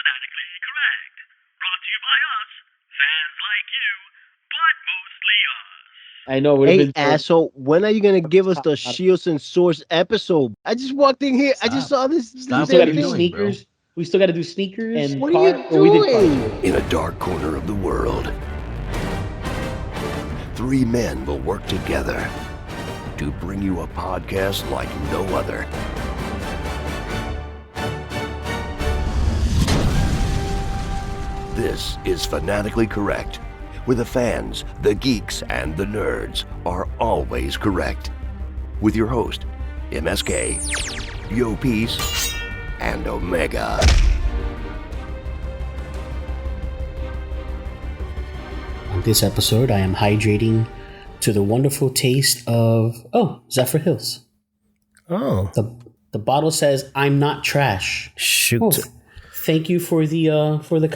Fanatically correct. Brought to you by us, fans like you, but mostly us. I know we've Hey, been asshole, when are you gonna give us the Shields and Swords episode? I just walked in here. I just saw this we damn still got to thing. do sneakers. We still got to do sneakers and What are you we did doing? cars. In a dark corner of the world, three men will work together to bring you a podcast like no other. This is Fanatically Correct, where the fans, the geeks, and the nerds are always correct. With your host, MSK, Yo Peace, and Omega. On this episode, I am hydrating to the wonderful taste of Zephyr Hills. Oh, The bottle says, "I'm not trash." shoot. Oh, thank you for the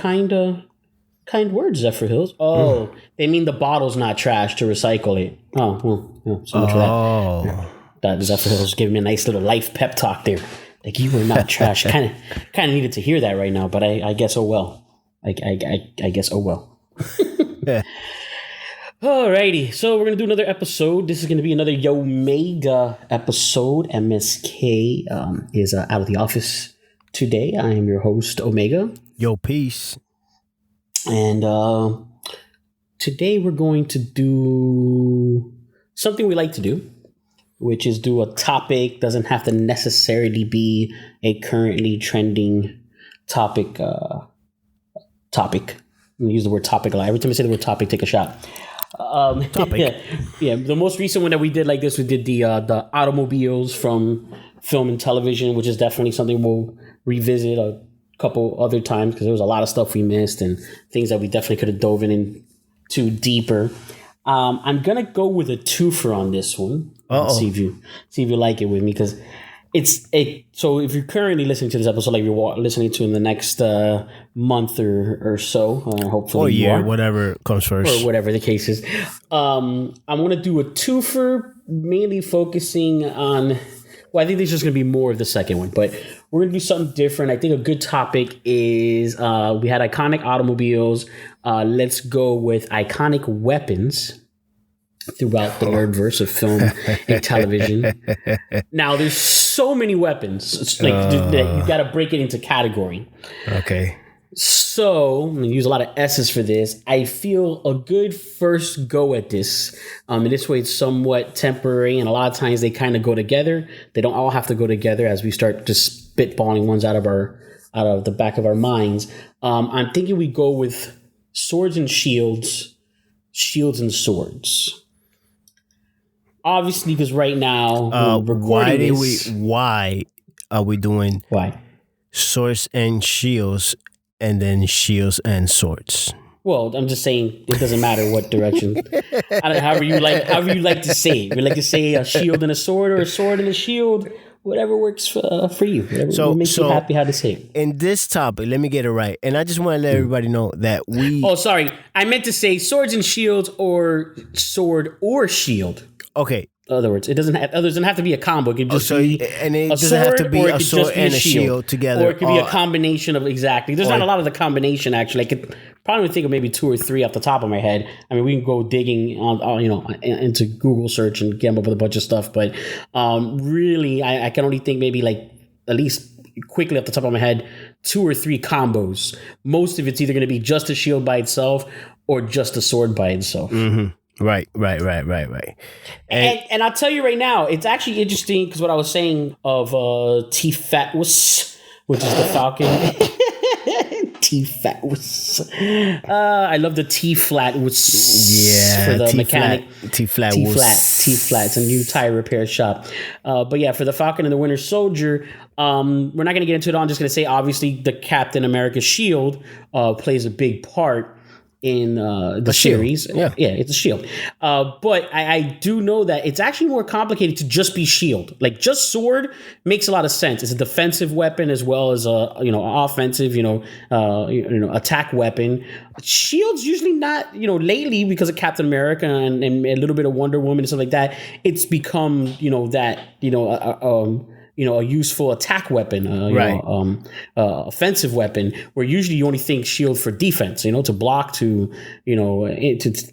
kind words, Zephyr Hills. Oh, they mean the bottle's not trash to recycle it. Oh, well, yeah, so much for that. Oh, That Zephyr Hills giving me a nice little life pep talk there. Like, you were not trash. Kind of needed to hear that right now, but I guess oh well. I guess oh well. Alrighty, so we're gonna do another episode. This is gonna be another Yomega episode. MSK is out of the office today. I am your host, Omega, Yo, peace. and today we're going to do something we like to do, which is do a topic. Doesn't have to necessarily be a currently trending topic. Topic. I'm gonna use the word topic a lot. Every time I say the word topic, take a shot. Topic. Yeah. The most recent one that we did like this, we did the automobiles from film and television, which is definitely something we'll revisit a couple other times because there was a lot of stuff we missed and things that we definitely could have dove into deeper. I'm gonna go with a twofer on this one. See if you like it with me, because so if you're currently listening to this episode, like you're listening to in the next month or so, hopefully, Or you year, are, whatever comes first. or whatever the case is. I'm going to do a twofer, mainly focusing on. Well, I think there's just going to be more of the second one, but we're going to do something different. I think a good topic is we had iconic automobiles. Let's go with iconic weapons throughout the nerdverse of film and television. Now, there's so many weapons. It's like you got to break it into category. Okay. So I'm going to use a lot of S's for this. I feel a good first go at this. In this way, it's somewhat temporary, and a lot of times they kind of go together. They don't all have to go together as we start just spitballing ones out of the back of our minds. I'm thinking we go with swords and shields and swords. Obviously, because right now we're recording why are we doing Why? swords and shields and then shields and swords? Well, I'm just saying it doesn't matter what direction. However you like to say it. We like to say a shield and a sword, or a sword and a shield. Whatever works for you. Whatever makes you happy how to say it. In this topic, let me get it right. And I just want to let everybody know that we... Oh, sorry. I meant to say swords and shields, or sword or shield. Okay. In other words, it doesn't have to be a combo. It could just be and it a doesn't sword, have to be or it a could sword just be and a shield together. Or it could be a combination of exactly. There's not a lot of the combination, actually. I could probably think of maybe two or three off the top of my head. I mean, we can go digging on into Google search and get up with a bunch of stuff. But really, I can only think maybe like at least quickly off the top of my head, two or three combos. Most of it's either going to be just a shield by itself or just a sword by itself. Mm-hmm. Right. And I'll tell you right now, it's actually interesting because what I was saying of T-Fatwus, which is the Falcon. T-Fatwus. I love the T-Flatwus. Yeah, for the mechanic. T-Flat. T-Flat. It's a new tire repair shop. But yeah, for the Falcon and the Winter Soldier, we're not going to get into it all. I'm just going to say, obviously, the Captain America shield plays a big part in the series. Yeah, it's a shield. But I do know that it's actually more complicated to just be shield. Like, just sword makes a lot of sense. It's a defensive weapon as well as a offensive attack weapon. Shield's usually not, lately, because of Captain America and a little bit of Wonder Woman and stuff like that, it's become a useful attack weapon, Right. offensive weapon, where usually you only think shield for defense, to block, to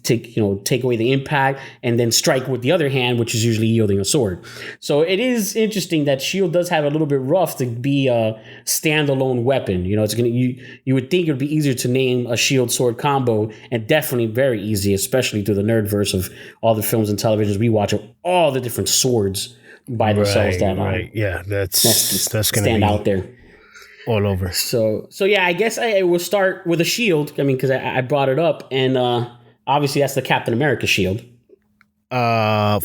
take away the impact, and then strike with the other hand, which is usually yielding a sword. So it is interesting that shield does have a little bit rough to be a standalone weapon. It's you would think it would be easier to name a shield sword combo, and definitely very easy, especially through the nerdverse of all the films and televisions we watch of all the different swords by themselves Right. Yeah, that's going to stand be out there all over. So yeah, I guess I will start with a shield. I mean, because I brought it up, and obviously that's the Captain America shield. Yeah,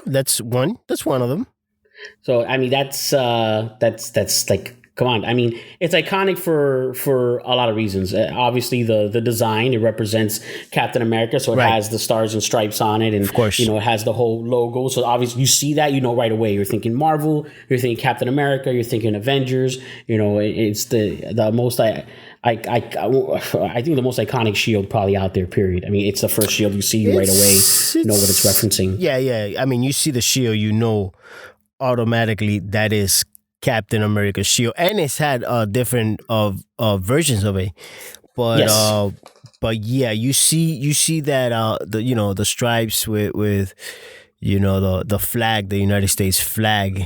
that's one. That's one of them. So I mean, that's like, come on. I mean, it's iconic for a lot of reasons. Obviously, the design, it represents Captain America, so it has the stars and stripes on it, and of course, it has the whole logo. So obviously, you see that, right away. You're thinking Marvel, you're thinking Captain America, you're thinking Avengers. It's the most I think the most iconic shield probably out there. Period. I mean, it's the first shield you see right away. Know what it's referencing. Yeah. I mean, you see the shield, automatically that is Captain America's shield, and it's had different versions of it, but yeah, you see that the stripes with the flag, the United States flag,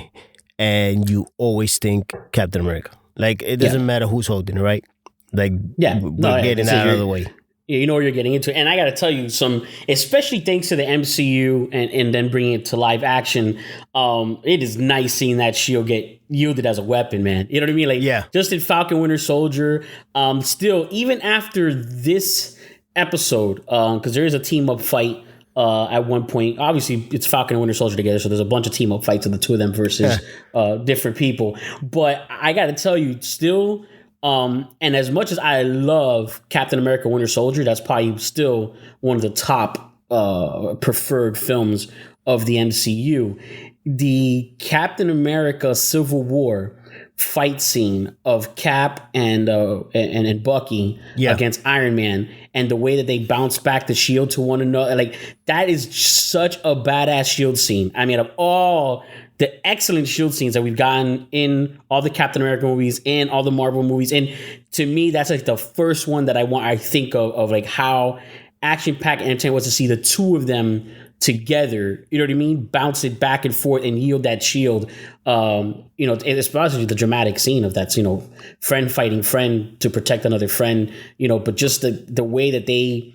and you always think Captain America. Like, it doesn't matter who's holding it, right? Like, we're getting that out of the way. You know what you're getting into. And I got to tell you, especially thanks to the MCU and then bringing it to live action, it is nice seeing that shield get yielded as a weapon, man. You know what I mean? Like, just in Falcon Winter Soldier, still, even after this episode, because there is a team-up fight at one point. Obviously, it's Falcon and Winter Soldier together, so there's a bunch of team-up fights of the two of them versus different people. But I got to tell you, still... and as much as I love Captain America Winter Soldier, that's probably still one of the top preferred films of the MCU. The Captain America Civil War fight scene of Cap and Bucky against Iron Man, and the way that they bounce back the shield to one another, like, that is such a badass shield scene. I mean, of all the excellent shield scenes that we've gotten in all the Captain America movies and all the Marvel movies, and to me, that's like the first one that I think of like how action-packed and entertaining was to see the two of them together. You know what I mean? Bounce it back and forth and yield that shield. Especially the dramatic scene of that, friend fighting friend to protect another friend. But just the way that they,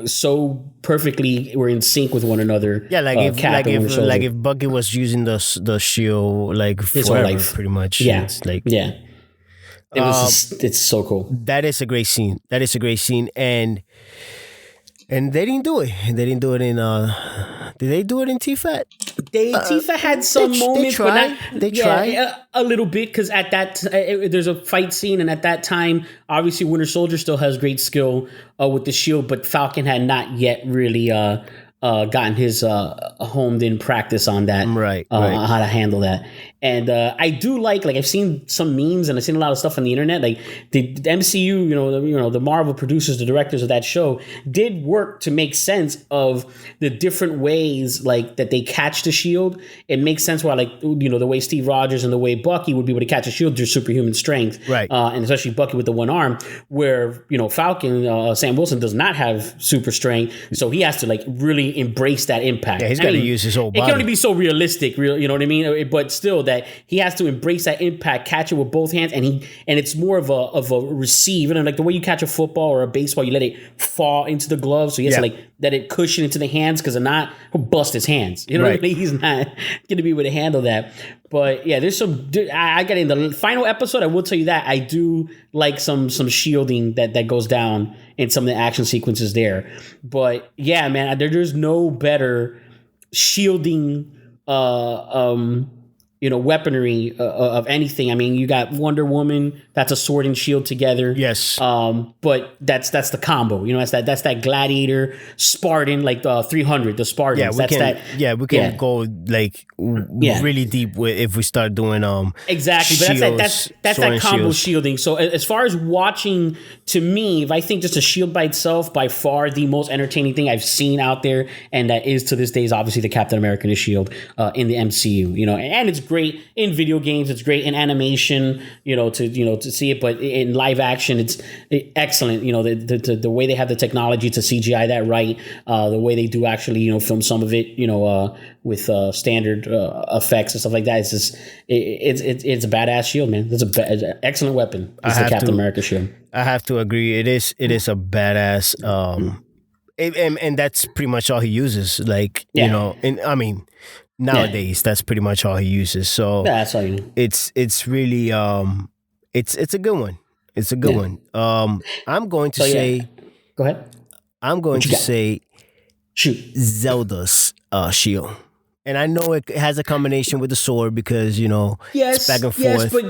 so perfectly were in sync with one another. Yeah, if Bucky was using the shield like his forever, whole life, pretty much. Yeah, it's like it was. It's so cool. That is a great scene. And they didn't do it. They didn't do it in. Did they do it in T-Fat? T-Fat had some moments, they tried a little bit, because at that there's a fight scene, and at that time, obviously, Winter Soldier still has great skill with the shield, but Falcon had not yet really gotten his honed in practice on that, right. On how to handle that. And I do like I've seen some memes and I've seen a lot of stuff on the internet. Like the MCU, the Marvel producers, the directors of that show did work to make sense of the different ways that they catch the shield. It makes sense why the way Steve Rogers and the way Bucky would be able to catch a shield through superhuman strength, right? And especially Bucky with the one arm, where Falcon, Sam Wilson does not have super strength, so he has to really embrace that impact. Yeah, he's got to use his whole body. It can only be so realistic, you know what I mean? But still, that he has to embrace that impact, catch it with both hands, and it's more of a receive, like the way you catch a football or a baseball, you let it fall into the glove, so he has to let it cushion into the hands, because if not, he'll bust his hands. You know what I mean? He's not going to be able to handle that. But yeah, there's some. I got in the final episode. I will tell you that I do like some shielding that goes down in some of the action sequences there. But yeah, man, there's no better shielding weaponry of anything. I mean, you got Wonder Woman, that's a sword and shield together. Yes. But that's the combo. That's that Gladiator Spartan, like the 300, the Spartans. We can go like really deep with if we start doing exactly. But shields, that's that combo shields. shielding. So as far as watching, to me, if I think just a shield by itself, by far the most entertaining thing I've seen out there, and that is to this day, is obviously the Captain America shield in the MCU. And it's great in video games. It's great in animation. To see it, but in live action, it's excellent. The way they have the technology to CGI that right, the way they do actually film some of it, with standard effects and stuff like that. It's just it's a badass shield, man. It's an excellent weapon. It's the Captain America shield. I have to agree. It is a badass. And that's pretty much all he uses. Like and I mean, nowadays that's pretty much all he uses. So that's all you need. It's really it's a good one. It's a good one. I'm going to say. Go ahead. I'm going to say. Shoot. Zelda's shield. And I know it has a combination with the sword because, it's back and forth. Yes, but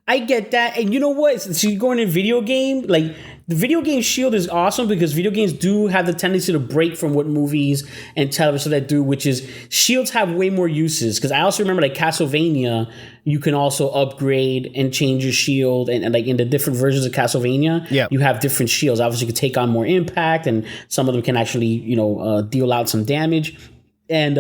I get that. And you know what? So you're going in video game, like the video game shield is awesome because video games do have the tendency to break from what movies and television that do, which is shields have way more uses. Because I also remember like Castlevania, you can also upgrade and change your shield. And like in the different versions of Castlevania, you have different shields. Obviously, you can take on more impact and some of them can actually, deal out some damage. And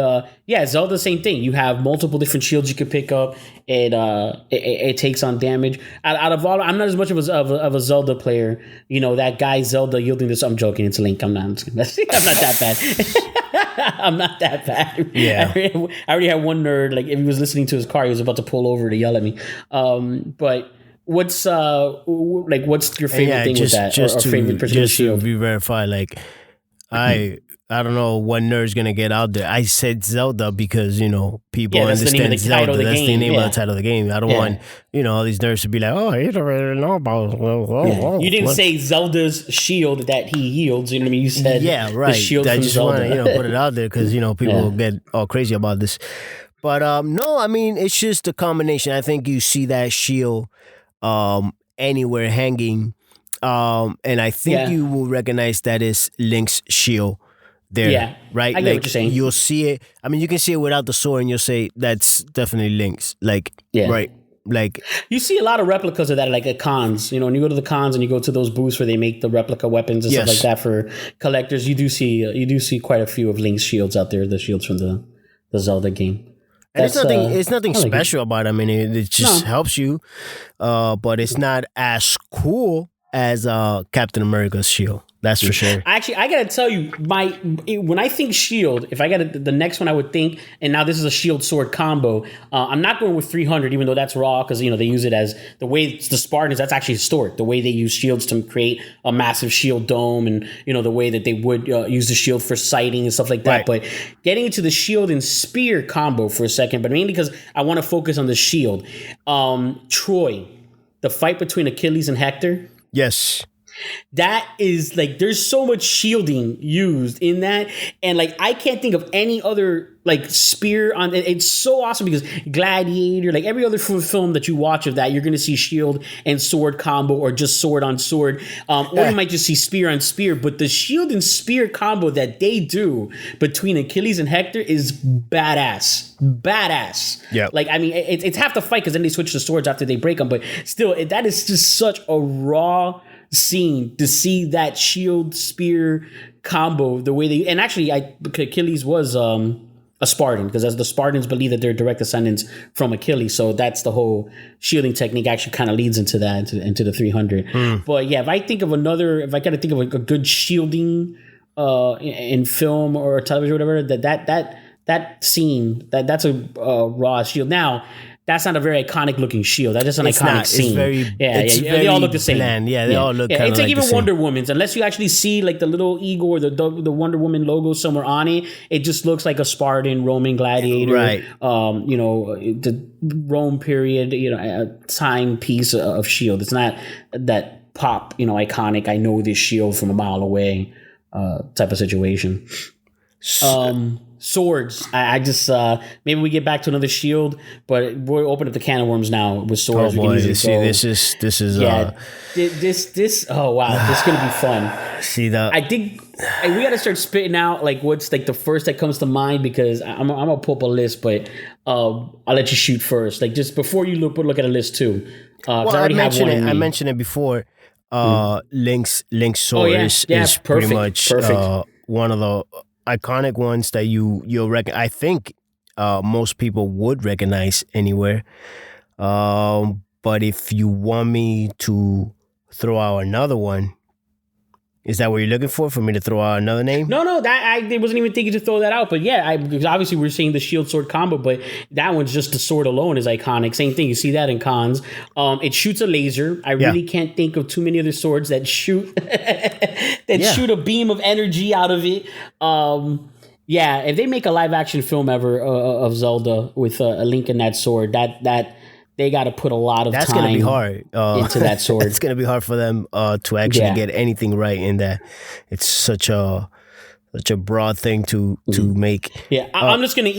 Zelda, same thing. You have multiple different shields you can pick up. It takes on damage. Out of all, I'm not as much of a Zelda player. That guy Zelda yielding this. I'm joking. It's Link. I'm not that bad. I'm not that bad. Yeah. I already had one nerd. Like if he was listening to his car, he was about to pull over to yell at me. But what's your favorite thing with that? Or favorite particular shield? To be verified, like I don't know what nerd's gonna get out there. I said Zelda because people understand Zelda. That's the name of the title of the game. I don't want all these nerds to be like, oh, you don't really know about. You didn't say Zelda's shield that he yields. You know what I mean? You said the shield I from just Zelda. want to put it out there because people get all crazy about this. But no, I mean it's just a combination. I think you see that shield anywhere hanging, and I think you will recognize that is Link's shield. There, right? I get what you're saying. You'll see it. I mean, you can see it without the sword, and you'll say that's definitely Link's. Right? Like you see a lot of replicas of that, like at cons. When you go to the cons and you go to those booths where they make the replica weapons and stuff like that for collectors, you do see quite a few of Link's shields out there. The shields from the Zelda game. And it's nothing special about it. I mean, it just helps you, but it's not as cool as Captain America's shield. That's for sure. Actually, I gotta tell you, when I think shield, if I got the next one I would think, and now this is a shield sword combo. I'm not going with 300, even though that's raw, because they use it as the way the Spartans. That's actually historic. The way they use shields to create a massive shield dome, and the way that they would use the shield for sighting and stuff like that. Right. But getting into the shield and spear combo for a second, but mainly because I want to focus on the shield. Troy, the fight between Achilles and Hector. Yes. That is like, there's so much shielding used in that, and like I can't think of any other like spear on it. It's so awesome because Gladiator, like every other film that you watch of that, you're going to see shield and sword combo, or just sword on sword, or you might just see spear on spear. But the shield and spear combo that they do between Achilles and Hector is badass. Yeah, like I mean, it's half the fight because then they switch the swords after they break them. But still, that is just such a raw scene to see that shield spear combo, the way they, and actually Achilles was a Spartan, because as the Spartans believe that they're direct descendants from Achilles, so that's the whole shielding technique actually kind of leads into that, into the 300. But yeah, if I gotta think of a good shielding in film or television or whatever, that scene, that's a raw shield. Now that's not a very iconic looking shield. That's just an iconic scene. They all look the same. They all look kind of it's like even the Wonder Woman's. Unless you actually see like the little eagle or the Wonder Woman logo somewhere on it, it just looks like a Spartan Roman gladiator. Right. The Rome period, a timepiece of shield. It's not that pop, iconic, I know this shield from a mile away type of situation. swords. I just maybe we get back to another shield, but we're opening up the can of worms now with swords. Oh boy, this is this. Oh wow, this is gonna be fun. See that? I think we got to start spitting out like what's like the first that comes to mind because I'm gonna pull up a list, but I'll let you shoot first. Like just before you look at a list too. Well, I mentioned it before. Link's sword is pretty much one of the iconic ones that you'll recognize. I think most people would recognize anywhere. But if you want me to throw out another one, is that what you're looking for me to throw out another name? No, that I wasn't even thinking to throw that out. But yeah, because obviously we're seeing the shield sword combo, but that one's just the sword alone is iconic. Same thing, you see that in cons. It shoots a laser. I really can't think of too many other swords that shoot shoot a beam of energy out of it. If they make a live action film ever of Zelda with a Link and that sword, that they got to put a lot of time. That's gonna be hard into that sword. It's gonna be hard for them to actually get anything right in that. It's such a broad thing to make. Yeah, I'm just gonna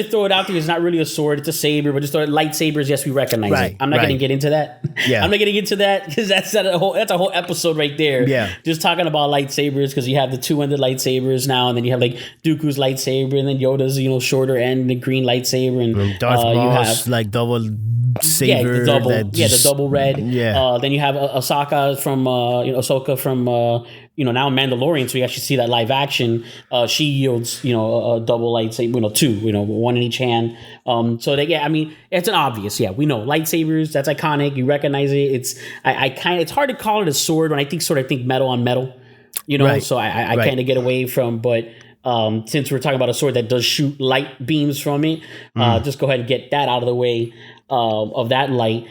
throw it out there. It's not really a sword; it's a saber. But just throw it. Lightsabers, yes, we recognize it. I'm not gonna get into that. Yeah, I'm not gonna get into that because that's a whole episode right there. Yeah, just talking about lightsabers because you have the two-ended lightsabers now, and then you have like Dooku's lightsaber, and then Yoda's shorter end, the green lightsaber, and Darth Maul's like double saber. The double red. Yeah. Then you have Ahsoka from Ahsoka from now Mandalorian, so you actually see that live action. She yields a double lightsaber, two, one in each hand. It's an obvious. Yeah, we know lightsabers. That's iconic. You recognize it. It's hard to call it a sword. When I think sword, I think metal on metal. So I kind of get away from, but. Since we're talking about a sword that does shoot light beams from it, just go ahead and get that out of the way of that light.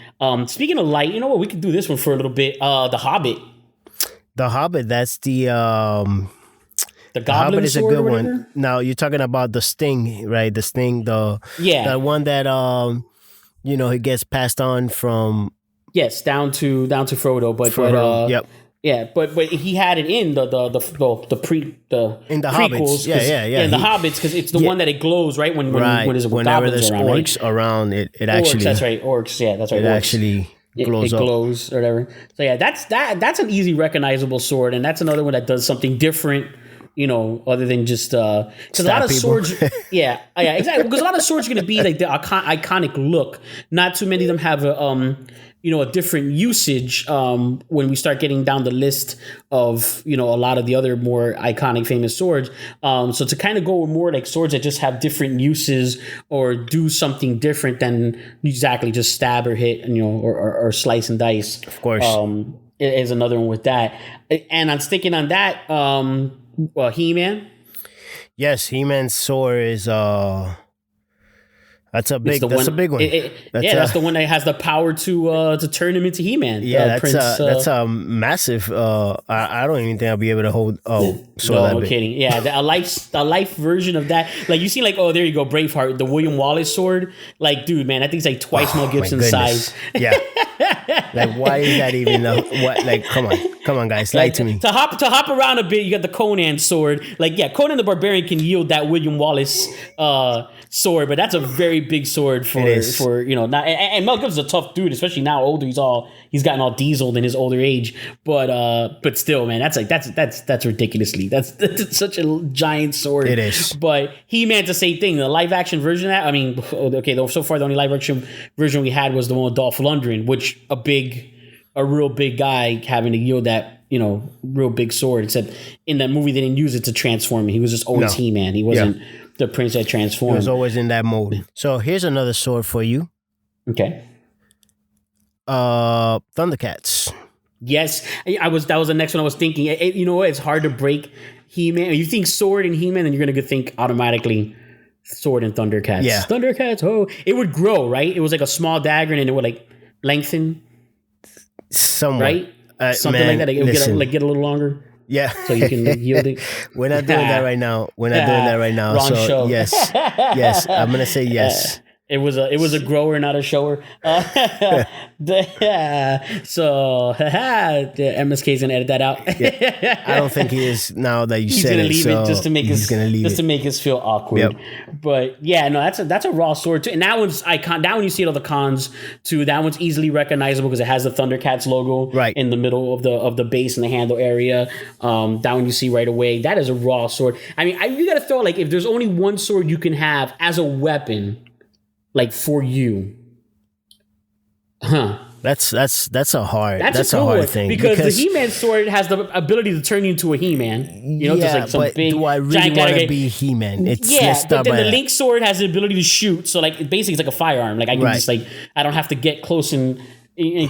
Speaking of light, you know what? We could do this one for a little bit. The Hobbit. The Hobbit, that's the Goblin Hobbit is a sword good one. Now you're talking about the Sting, right? The Sting, the one that he gets passed on from down to Frodo, but yep. Yeah, but he had it in the in the prequels, Hobbits. Yeah. In the Hobbits, because it's the one that it glows right when whenever there's orcs around, it actually. Orcs, that's right. Orcs, yeah, that's right. It actually glows up. It glows or whatever. So yeah, that's an easy recognizable sword, and that's another one that does something different. Other than just because a lot of swords, yeah, exactly. Because a lot of swords are going to be like the iconic look. Not too many of them have a different usage when we start getting down the list of a lot of the other more iconic famous swords. So to kind of go with more like swords that just have different uses or do something different than exactly just stab or hit or slice and dice. Of course, is another one with that. And I'm sticking on that. He-Man. Yes, He-Man's sword is that's a big one. That's the one that has the power to turn him into He-Man. Yeah, that's a massive. I don't even think I'll be able to hold. No kidding. Yeah, a life version of that. Like you see, like there you go, Braveheart, the William Wallace sword. Like, dude, man, that thing's like twice Mel Gibson's size. Yeah. Like, why is that even? Like, come on, guys, lie to me. To hop around a bit, you got the Conan sword. Like, yeah, Conan the Barbarian can yield that William Wallace sword, but that's a very big sword for not. And Mel Gibson's a tough dude, especially now older. He's gotten all dieseled in his older age, but still, man, that's ridiculously that's such a giant sword. It is. But He-Man's the same thing. The live action version of that. I mean, okay, so far the only live action version we had was the one with Dolph Lundgren, which a real big guy having to yield that real big sword. Except in that movie they didn't use it to transform him. He was just always He-Man. He wasn't the prince that transformed. He was always in that mode. So here's another sword for you. Okay. Thundercats. Yes, that was the next one I was thinking. It's hard to break He-Man. You think sword and He-Man, and you're gonna think automatically sword and Thundercats. Yeah, Thundercats. Oh, it would grow, right? It was like a small dagger, and it would like lengthen. Somewhat, right? Something like that. It would get a little longer. Yeah, so you can yield it. We're not doing that right now. Wrong so show. Yes, I'm gonna say yes. It was a grower, not a shower. So MSK's gonna edit that out. Yeah. I don't think he is now that you He's said gonna it. leave So it just to make us to make us feel awkward. Yep. But yeah, no, that's a raw sword too. And that one's icon. That one you see it on the cons too. That one's easily recognizable because it has the Thundercats logo right in the middle of the base and the handle area. That one you see right away. That is a raw sword. I mean, you gotta throw like if there's only one sword you can have as a weapon. Like for you, That's a hard thing because the He-Man sword has the ability to turn you into a He-Man. You know, just like some big. Do I really want to be He-Man? But then the Link sword has the ability to shoot. So like basically, it's like a firearm. Like I can just like I don't have to get close in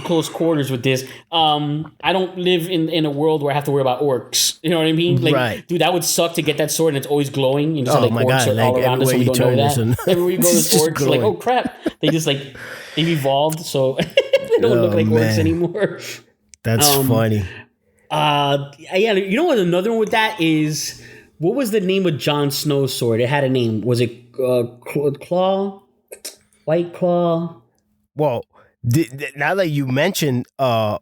close quarters with this. I don't live in a world where I have to worry about orcs. You know what I mean? Like, dude, that would suck to get that sword and it's always glowing. You just have like orcs all around us and we don't know that. Everywhere you go, there's orcs. Like, oh crap! They just like they've evolved, so they don't look like orcs anymore. That's funny. Yeah, you know what? Another one with that is what was the name of Jon Snow's sword? It had a name. Was it Claw? White Claw? Well. Now that you mentioned, because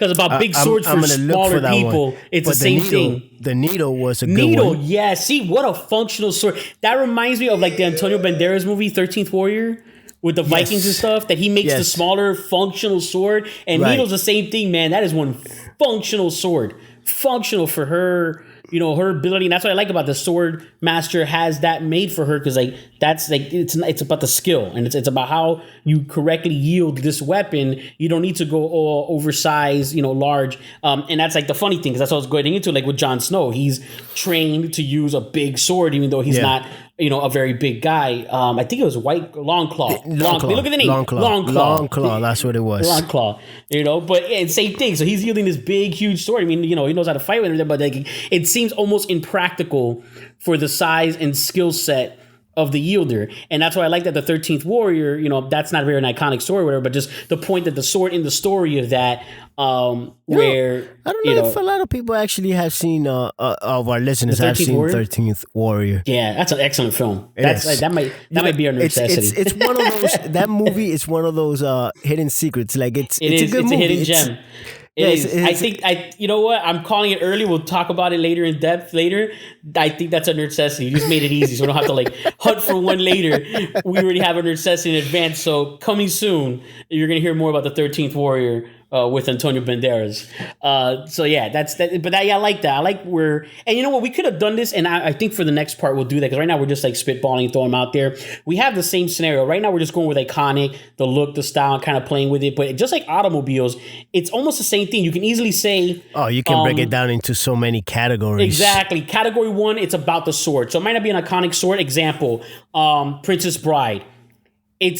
about big swords for smaller people, it's the same thing. The needle was a good one. Yeah. See, what a functional sword. That reminds me of like the Antonio Banderas movie, 13th Warrior, with the Vikings and stuff, that he makes the smaller functional sword. And Needle's the same thing, man. That is one functional sword. Functional for her, you know, her ability. And that's what I like about the Sword Master has that made for her, because like that's like it's about the skill, and it's about how you correctly yield this weapon. You don't need to go all oversized, you know, large. And that's like the funny thing, because that's what I was going into. Like with Jon Snow, he's trained to use a big sword, even though he's not, you know, a very big guy. I think it was Long Claw. Look at the name. Long Claw. That's what it was. Long Claw. You know, but same thing. So he's wielding this big, huge sword. I mean, you know, he knows how to fight with it, but like it seems almost impractical for the size and skill set of the yielder. And that's why I like that the 13th Warrior, you know, that's not very an iconic story or whatever, but just the point that the sword in the story of that, where I don't know if a lot of people actually have seen of our listeners have seen Warrior? 13th Warrior. Yeah, that's an excellent film. That might be our necessity. It's one of those that movie is one of those hidden secrets. Like it's a good movie. A hidden gem. It is. You know what? I'm calling it early. We'll talk about it later in depth later. I think that's a necessity. You just made it easy, so we don't have to like hunt for one later. We already have a necessity in advance. So coming soon, you're going to hear more about the 13th Warrior with Antonio Banderas. So yeah, that's that. But I like that. I like and you know what? We could have done this, and I think for the next part we'll do that, because right now we're just like spitballing, throwing them out there. We have the same scenario right now. We're just going with iconic, the look, the style, kind of playing with it. But just like automobiles, it's almost the same thing. You can easily say, you can break it down into so many categories. Exactly. Category 1, it's about the sword. So it might not be an iconic sword. Example, Princess Bride.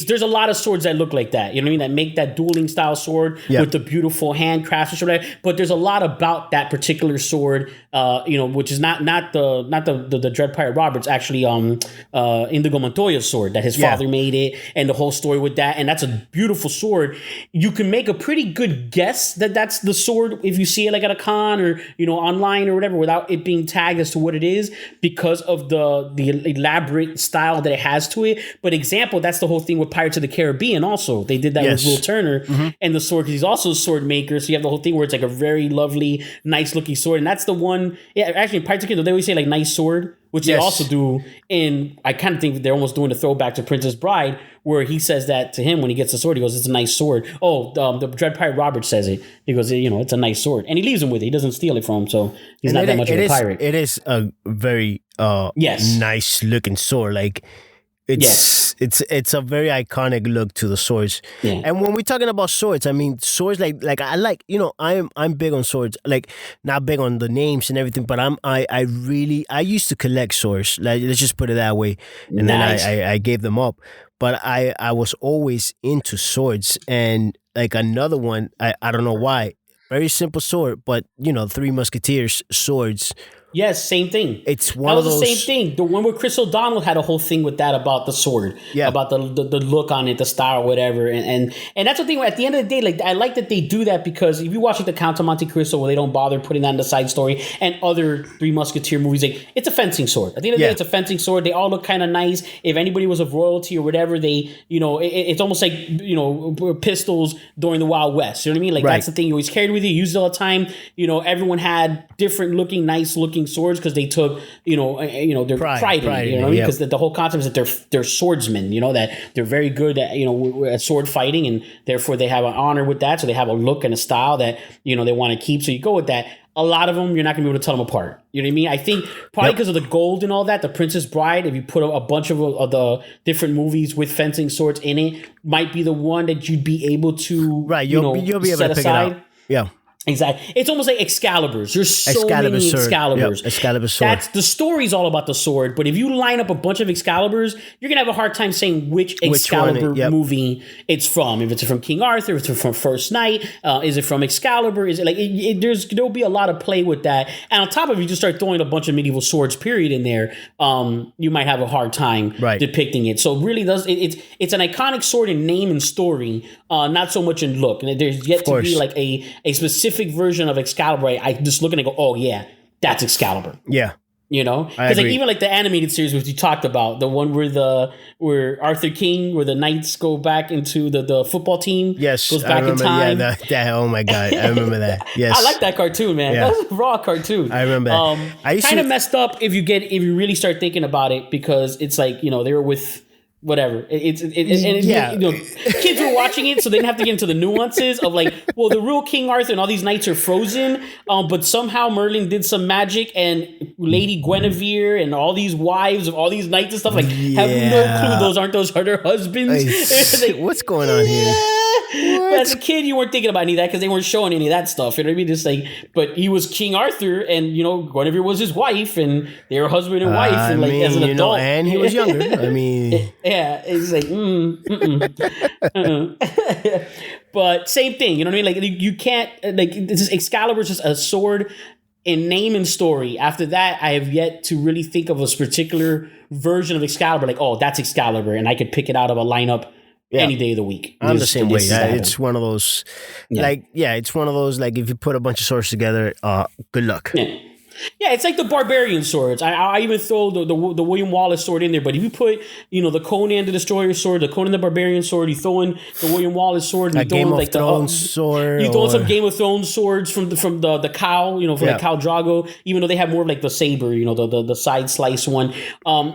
There's a lot of swords that look like that, you know what I mean, that make that dueling style sword with the beautiful handcraftsmanship. But there's a lot about that particular sword, you know, which is not the Dread Pirate Roberts, actually Indigo Montoya's sword that his father made it, and the whole story with that. And that's a beautiful sword. You can make a pretty good guess that that's the sword if you see it like at a con or, you know, online or whatever, without it being tagged as to what it is, because of the elaborate style that it has to it. But example, that's the whole thing with Pirates of the Caribbean. Also, they did that with Will Turner and the sword, because he's also a sword maker. So you have the whole thing where it's like a very lovely, nice looking sword, and that's the one. Yeah, actually, in Pirates of the Caribbean, they always say like nice sword, which they also do. And I kind of think they're almost doing a throwback to Princess Bride, where he says that to him when he gets the sword. He goes, "It's a nice sword." The Dread Pirate Roberts says it. He goes, "You know, it's a nice sword," and he leaves him with it. He doesn't steal it from him, so he's not that much of a pirate. It is a very nice looking sword. Like. It's a very iconic look to the swords. And when we're talking about swords, I mean swords like I like, you know, I'm big on swords, like not big on the names and everything, but I used to collect swords, like, let's just put it that way. And then I gave them up, but I was always into swords. And like another one, I don't know why, very simple sword, but you know, Three Musketeers swords Yes, same thing. It's one that of was those. The same thing. The one where Chris O'Donnell had a whole thing with that about the sword, about the look on it, the style, whatever. And that's the thing. At the end of the day, like I like that they do that because if you watch like the Count of Monte Cristo, where they don't bother putting that in the side story, and other Three Musketeer movies, like it's a fencing sword. At the end of the day, it's a fencing sword. They all look kind of nice. If anybody was of royalty or whatever, they it's almost like pistols during the Wild West. You know what I mean? Like that's the thing you always carried with you, used it all the time. Everyone had different looking, nice looking swords because they took their pride in it, you know what I mean? Because the whole concept is that they're swordsmen, that they're very good at at sword fighting, and therefore they have an honor with that, so they have a look and a style that they want to keep, so you go with that. A lot of them, you're not going to be able to tell them apart. You know what I mean? I think probably because of the gold and all that, the Princess Bride, if you put a bunch of the different movies with fencing swords in it, might be the one that you'd be able to you'll be able to pick it out. Yeah. Exactly. It's almost like Excaliburs. There's so many Excaliburs. Yep. Excalibur sword. That's the story's all about the sword. But if you line up a bunch of Excaliburs, you're gonna have a hard time saying which Excalibur movie it's from. If it's from King Arthur, if it's from First Knight, is it from Excalibur? Is it like there'll be a lot of play with that. And on top of it, you just start throwing a bunch of medieval swords period in there, you might have a hard time depicting it. So it really does it's an iconic sword in name and story, not so much in look. And there's yet to be like a specific version of Excalibur. I just look and I go, oh yeah, that's Excalibur. Yeah. Because even like the animated series which you talked about, the one where Arthur King, where the knights go back into the football team. Yes, goes back in time. Yeah, that, oh my god, I remember that. Yes, I like that cartoon, man. Yeah. That was a raw cartoon. I remember that. I kind of messed up if you really start thinking about it, because it's like they were with. Whatever. Kids were watching it, so they didn't have to get into the nuances of like, well, the real King Arthur and all these knights are frozen, but somehow Merlin did some magic, and Lady Guinevere and all these wives of all these knights and stuff have no clue those are her husbands. Like, what's going on here? But as a kid, you weren't thinking about any of that because they weren't showing any of that stuff. You know what I mean? Just like, but he was King Arthur, and Guinevere was his wife, and they were husband and wife. And like as an adult, and he was younger. I mean, yeah, it's like, but same thing. You know what I mean? Like you can't Excalibur is just a sword in name and story. After that, I have yet to really think of a particular version of Excalibur. Like, oh, that's Excalibur, and I could pick it out of a lineup. Any day of the week. I'm the same way. It's one of those, it's one of those, like, if you put a bunch of swords together, good luck. Yeah, it's like the barbarian swords. I even throw the William Wallace sword in there. But if you put, the Conan the Destroyer sword, the Conan the Barbarian sword, you throw in the William Wallace sword, and you throw in like the sword. You throw in some Game of Thrones swords from the cow, the Khal Drogo. Even though they have more of like the saber, the side slice one.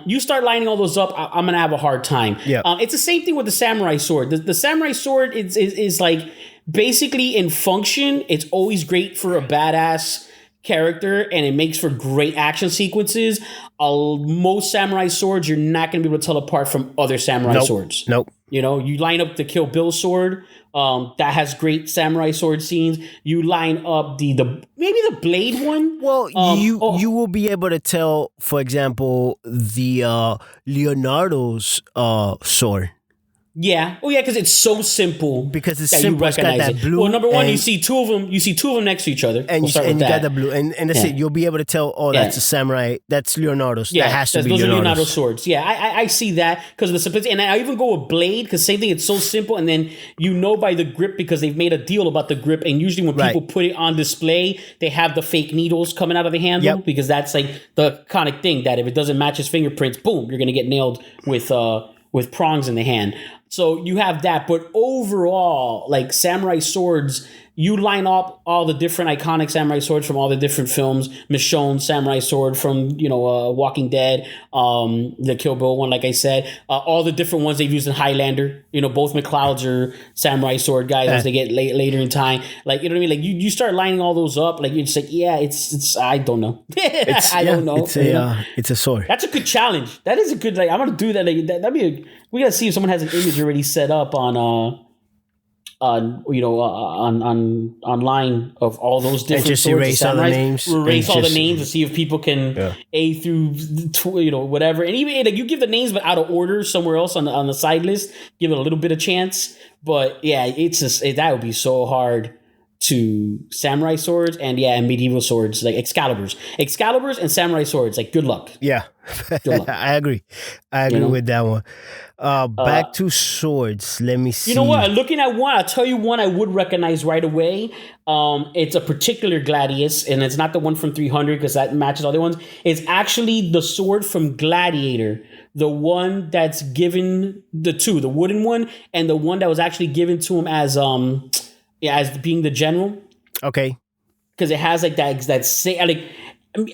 You start lining all those up, I'm gonna have a hard time. Yeah. It's the same thing with the samurai sword. The samurai sword is like basically in function. It's always great for a badass character, and it makes for great action sequences. Most samurai swords you're not going to be able to tell apart from other samurai swords. Nope. You line up the Kill Bill sword, that has great samurai sword scenes. You line up the maybe the blade one. Well, you will be able to tell, for example, the Leonardo's sword. Yeah. Oh, yeah, because it's so simple. Because it's simple. It's got that blue. Well, number one, you see two of them. You see two of them next to each other. And you got the blue. And that's it. You'll be able to tell, that's a samurai. That's Leonardo's. Yeah, that has to be Leonardo's. Those are Leonardo's swords. Yeah, I see that because of the simplicity. And I even go with blade because same thing. It's so simple. And then by the grip because they've made a deal about the grip. And usually when people put it on display, they have the fake needles coming out of the handle because that's like the iconic thing that if it doesn't match his fingerprints, boom, you're going to get nailed with prongs in the hand. So you have that, but overall, like samurai swords, you line up all the different iconic samurai swords from all the different films. Michonne's samurai sword from, Walking Dead, the Kill Bill one, like I said, all the different ones they've used in Highlander. Both McLeods are samurai sword guys as they get later in time. Like, you know what I mean? Like you start lining all those up, like you're just like, it's I don't know. I don't know. It's a sword. That's a good challenge. That is a good, like, I'm going to do that. Like, that'd be we got to see if someone has an image already set up online of all those different and just swords. Erase all the names. Erase all the names and see if people can A through whatever. And even like you give the names but out of order somewhere else on the side list, give it a little bit of chance. But yeah, it's just that would be so hard to samurai swords and medieval swords like Excaliburs and samurai swords. Like, good luck. Yeah, Good luck. I agree with that one. Back to swords. Let me see. You know what? Looking at one, I'll tell you one I would recognize right away. It's a particular Gladius, and it's not the one from 300 because that matches all the ones. It's actually the sword from Gladiator, the one that's given the wooden one, and the one that was actually given to him as being the general. Okay. Because it has like that say like.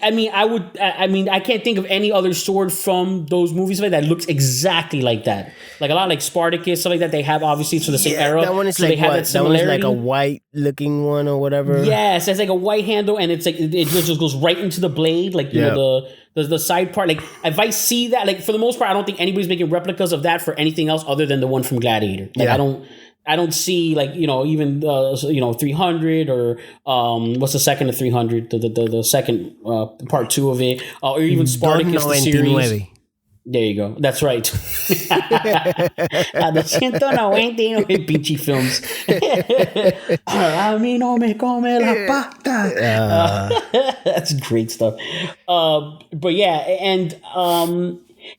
I can't think of any other sword from those movies like that looks exactly like that. Like a lot of like Spartacus, stuff like that. They have obviously for the same era. That one is so like what? That one is like a white looking one or whatever. Yes, it's like a white handle, and it's like it just goes right into the blade, like you know the side part. Like if I see that, like for the most part, I don't think anybody's making replicas of that for anything else other than the one from Gladiator. Like I don't see like even 300 or what's the second of 300 the second part 2 of it or even Spartacus the series. There you go. That's right. The 199 Pinchy films. A mí no me come la pata. That's great stuff. But yeah, and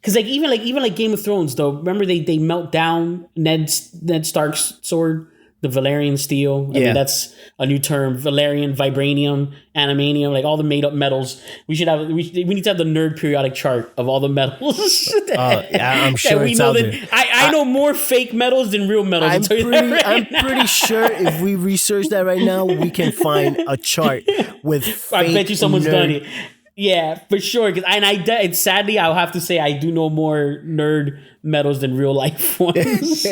because even Game of Thrones though, remember they melt down Ned Stark's sword, the Valyrian steel. I mean, that's a new term. Valyrian, vibranium, animanium, like all the made up metals. We need to have the nerd periodic chart of all the metals. I'm sure it's out there. I know more fake metals than real metals. I'm pretty sure if we research that right now, we can find a chart with fake I bet you someone's done it. Yeah, for sure. And sadly, I'll have to say I do know more nerd metals than real life ones.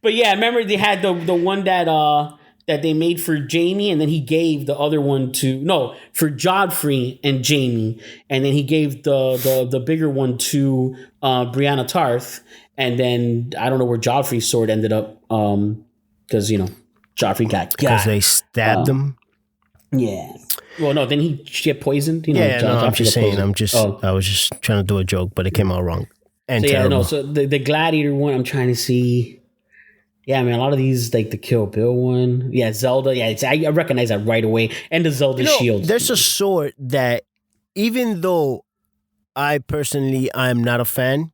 But yeah, remember they had the one that they made for Jaime, and then he gave the other one for Joffrey and Jaime, and then he gave the bigger one to Brianna Tarth, and then I don't know where Joffrey's sword ended up because Joffrey got because they stabbed him. Yeah. Well, no, then he get poisoned. I'm just saying. I was just trying to do a joke, but it came out wrong. And so the Gladiator one, I'm trying to see. Yeah, I mean, a lot of these, like the Kill Bill one. Yeah, Zelda. Yeah, I recognize that right away. And the Zelda shield. There's a sword that, even though I personally I'm not a fan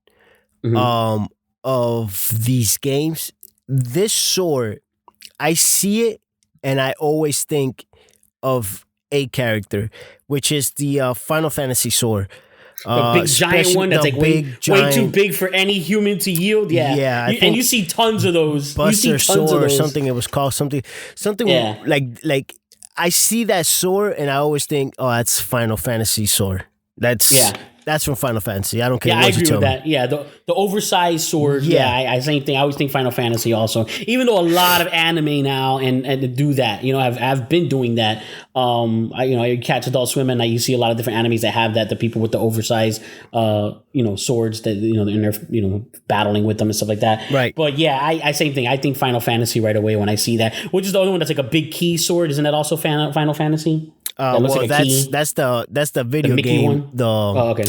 of these games, this sword, I see it and I always think of a character, which is the Final Fantasy sword. The big giant one that's like way too big for any human to yield. Yeah. And you see tons of those. Buster sword or something. It was called something like I see that sword and I always think, oh, that's Final Fantasy sword. That's from Final Fantasy. I don't care what you tell me. I agree with that. Yeah, the oversized sword. Yeah, I same thing. I always think Final Fantasy also. Even though a lot of anime now and do that. I've been doing that. I catch Adult Swim and you see a lot of different animes that have that. The people with the oversized, swords that and they're battling with them and stuff like that. Right. But yeah, I same thing. I think Final Fantasy right away when I see that. Which is the only one that's like a big key sword. Isn't that also Final Fantasy? That's the video game. Okay.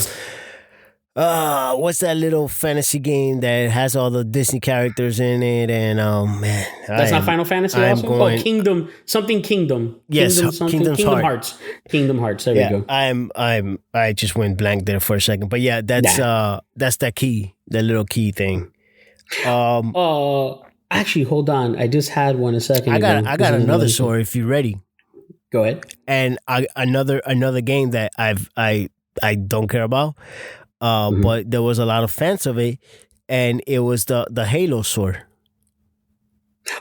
What's that little fantasy game that has all the Disney characters in it? And man, that's not Final Fantasy. Kingdom. Yes, Kingdom Hearts. Kingdom Hearts. There we go. I just went blank there for a second, but yeah, that's that key, that little key thing. Actually, hold on. I just had one a second. I got another sword if you're ready. Go ahead. And another game that I don't care about, but there was a lot of fans of it, and it was the Halo sword.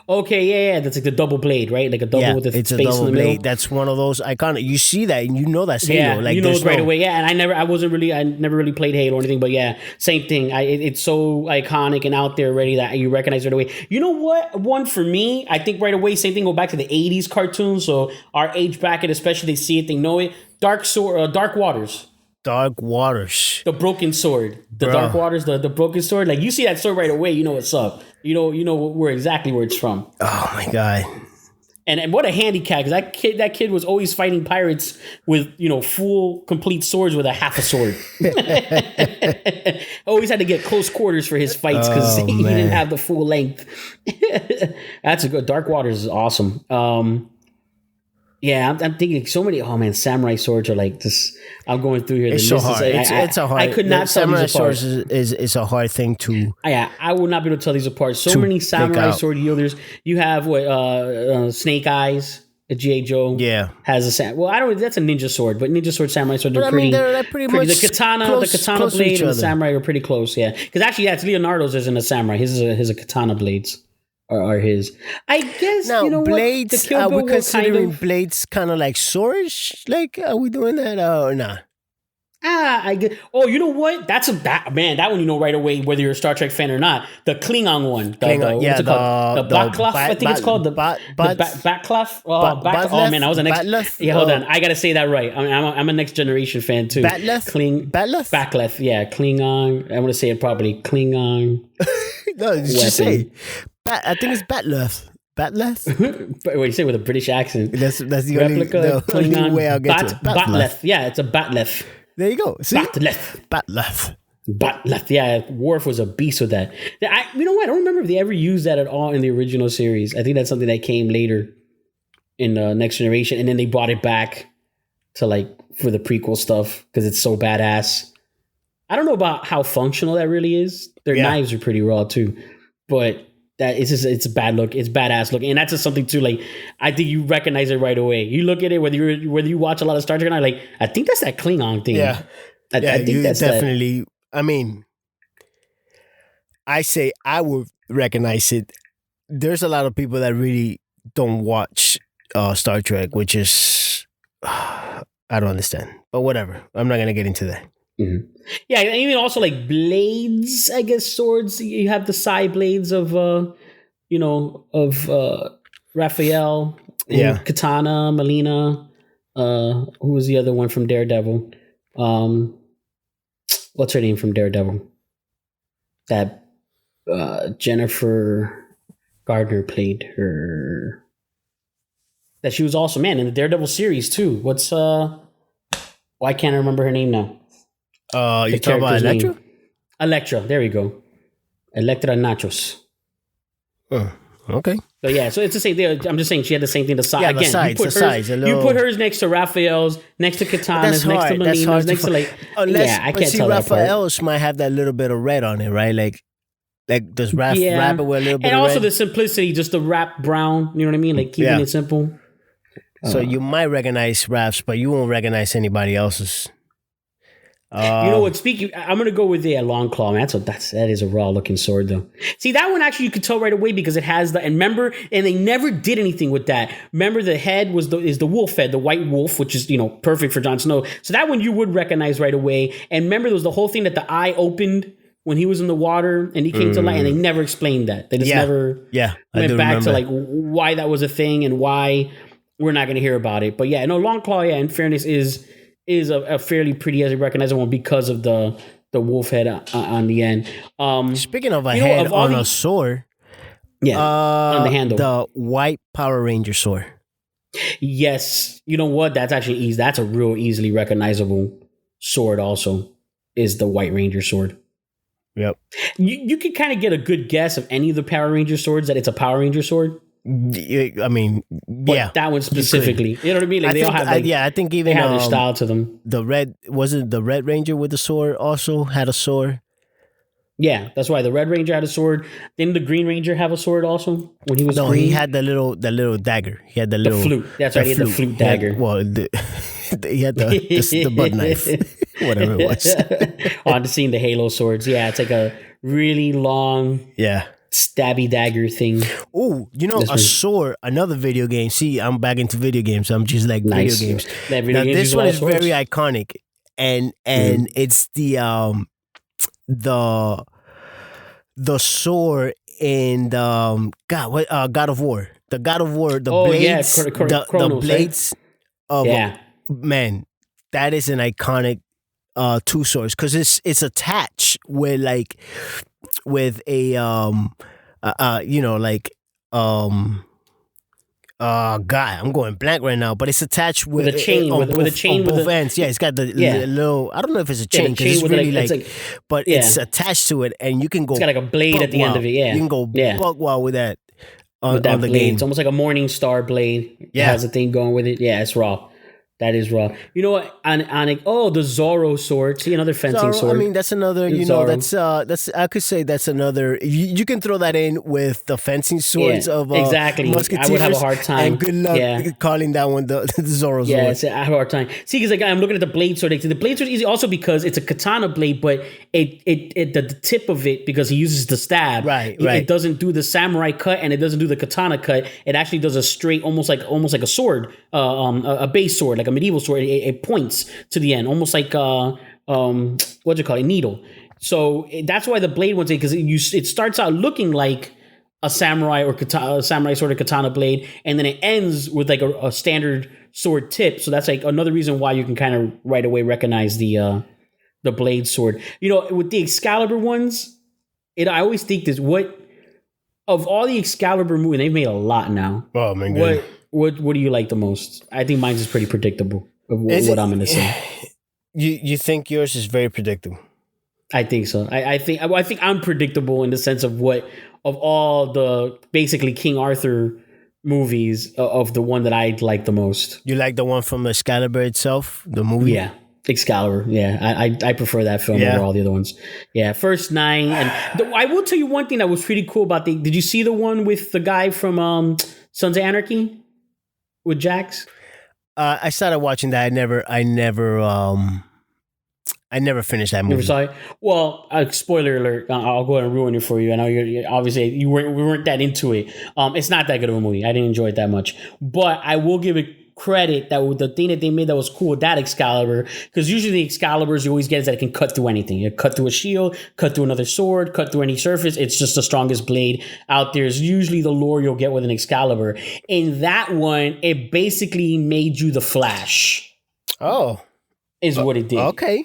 Okay, yeah, that's like the double blade, right? Like a double with the it's space a double in the blade. middle. That's one of those iconic. You see that and you know that's Halo. Like it right away. Yeah, and I never really played Halo or anything, but yeah, same thing. It's so iconic and out there already that you recognize it right away. You know what? One for me, I think right away. Same thing. Go back to the '80s cartoons. So our age bracket, especially, they see it, they know it. Dark Waters. Dark Waters. The broken sword. The Dark Waters, the broken sword. Like you see that sword right away, you know what's up. You know where it's from. Oh my God. And what a handicap, because that kid was always fighting pirates with, full complete swords with a half a sword. Always had to get close quarters for his fights because he didn't have the full length. That's a good. Dark Waters is awesome. Yeah, I'm thinking so many. Oh man, samurai swords are like this. I'm going through here. It's so hard. It's a hard. I could not tell samurai these apart. swords is a hard thing to. Yeah, I will not be able to tell these apart. So many samurai sword wielders. You have Snake Eyes. A G.I. Joe. Yeah, has a well. I don't. That's a ninja sword, but ninja sword, samurai sword. They're pretty. They're pretty much the katana blade, and the samurai are pretty close. Yeah, because actually, it's Leonardo's isn't a samurai. His is a katana blades. Are his. I guess now blades. Are we considering blades kind of like swords? Like, are we doing that or not? I get. Oh, you know what? That's that one right away, whether you're a Star Trek fan or not. The Klingon one. The Baklaf. I think it's called the Baklaf. Oh man, I was the next. Yeah, hold on. I gotta say that right. I'm a Next Generation fan too. Baklaf. Yeah, Klingon. I want to say it properly. Klingon. No, did you say? I think it's Batleth. Batleth? What do you say with a British accent? That's the only way I'll get to it. Batleth. Yeah, it's a Batleth. There you go. See? Batleth. Yeah, Worf was a beast with that. You know what? I don't remember if they ever used that at all in the original series. I think that's something that came later in Next Generation, and then they brought it back to for the prequel stuff because it's so badass. I don't know about how functional that really is. Their knives are pretty raw too, but it's a bad look. It's badass look, and that's just something too. I think you recognize it right away. You look at it whether you watch a lot of Star Trek or not. I think that's that Klingon thing. Yeah, I think that's definitely. I mean, I say I would recognize it. There's a lot of people that really don't watch Star Trek, which is I don't understand. But whatever, I'm not gonna get into that. Mm-hmm. Yeah, and even also blades, I guess swords. You have the side blades of Raphael, Katana, Melina. Who was the other one from Daredevil? What's her name from Daredevil? That Jennifer Gardner played her. That she was also in the Daredevil series too. What's why can't I remember her name now? You talking about Elektra? Elektra, there we go. Elektra Nachos. Okay. So yeah, so it's the same thing. I'm just saying she had the same thing. The side again. The sides. You put hers next to Raphael's, next to Katana's, next to Melina's, next to I can't tell that part. Raphael's might have that little bit of red on it, right? Like does wrap it with a little bit of red? And also the simplicity, just the wrap brown. You know what I mean? Keeping it simple. So you might recognize Raph's, but you won't recognize anybody else's. You know what? I'm gonna go with the long claw. Man, that is a raw looking sword though. See that one actually you could tell right away because it has and they never did anything with that. Remember the head is the wolf head, the white wolf, which is perfect for Jon Snow. So that one you would recognize right away. And remember there was the whole thing that the eye opened when he was in the water and he came to light, and they never explained that. They just never went back to why that was a thing and why we're not gonna hear about it. But long claw. Yeah, in fairness is a fairly pretty as recognizable one because of the wolf head on the end. Speaking of a head on a sword, on the handle, the white Power Ranger sword. Yes, you know what? That's actually easy. That's a real easily recognizable sword. Also, is the White Ranger sword. Yep. You can kind of get a good guess of any of the Power Ranger swords that it's a Power Ranger sword. I mean, but that one specifically, you know what I mean? They all have, I think even they have their style to them. The Red Ranger with the sword also had a sword. Yeah, that's why the Red Ranger had a sword. Didn't the Green Ranger have a sword also when he was green? He had the little dagger. He had the flute. That's right. He had the flute dagger. He had the bud knife, whatever it was. On the scene, the Halo swords. Yeah, it's like a really long. Yeah. Stabby dagger thing. Oh, a sword, another video game. See, I'm back into video games. I'm just like video games. Now, this one is very iconic, and it's the sword in the God of War. The God of War, the blades, the blades of man. That is an iconic two swords because it's attached with a God, I'm going blank right now, but it's attached with a chain, on with a chain on with both a- ends. Yeah, it's got the little. I don't know if it's a chain because chain it's with really like- like, it's like- but yeah. it's attached to it, and you can go. It's got like a blade buck at the end wild. of it. Yeah, You can go yeah. buck wild with that on, With that on the blade. game. It's almost like a Morning Star blade. Yeah. It has a thing going with it. Yeah, it's raw. That is raw. You know what? The Zorro sword. See, another fencing Zorro, sword. I mean, that's another. You know, that's. I could say that's another. You can throw that in with the fencing swords of exactly. Musketeers. I would have a hard time. And good luck calling that one the Zorro sword. Yeah, I have a hard time. See, because like I'm looking at the blade sword. The blade sword is easy also because it's a katana blade, but the tip of it, because he uses the stab. Right. It doesn't do the samurai cut and it doesn't do the katana cut. It actually does a straight, almost like a sword, a base sword, like a medieval sword. It points to the end, almost like what's it called, a needle. So that's why the blade one's because it starts out looking like a samurai or a samurai sword or katana blade, and then it ends with like a standard sword tip. So that's like another reason why you can kind of right away recognize the blade sword. You know, with the Excalibur ones, I always think this: what of all the Excalibur movies, they've made a lot now. Oh my god! What do you like the most? I think mine's is pretty predictable. Of what I'm going to say. You think yours is very predictable? I think so. I think I'm predictable in the sense of all the basically King Arthur movies of the one that I like the most. You like the one from Excalibur itself, the movie? Yeah, Excalibur. Yeah, I prefer that film over all the other ones. Yeah, first 9. And I will tell you one thing that was pretty cool about did you see the one with the guy from Sons of Anarchy with Jax? I started watching that. I never finished that movie. Never saw it? Well, spoiler alert. I'll go ahead and ruin it for you. I know you're obviously we weren't that into it. It's not that good of a movie. I didn't enjoy it that much. But I will give it credit that the thing that they made that was cool with that Excalibur, because usually the Excaliburs you always get is that it can cut through anything. You cut through a shield, cut through another sword, cut through any surface. It's just the strongest blade out there is usually the lore you'll get with an Excalibur. In that one, it basically made you the Flash. Oh. Is what it did. Okay.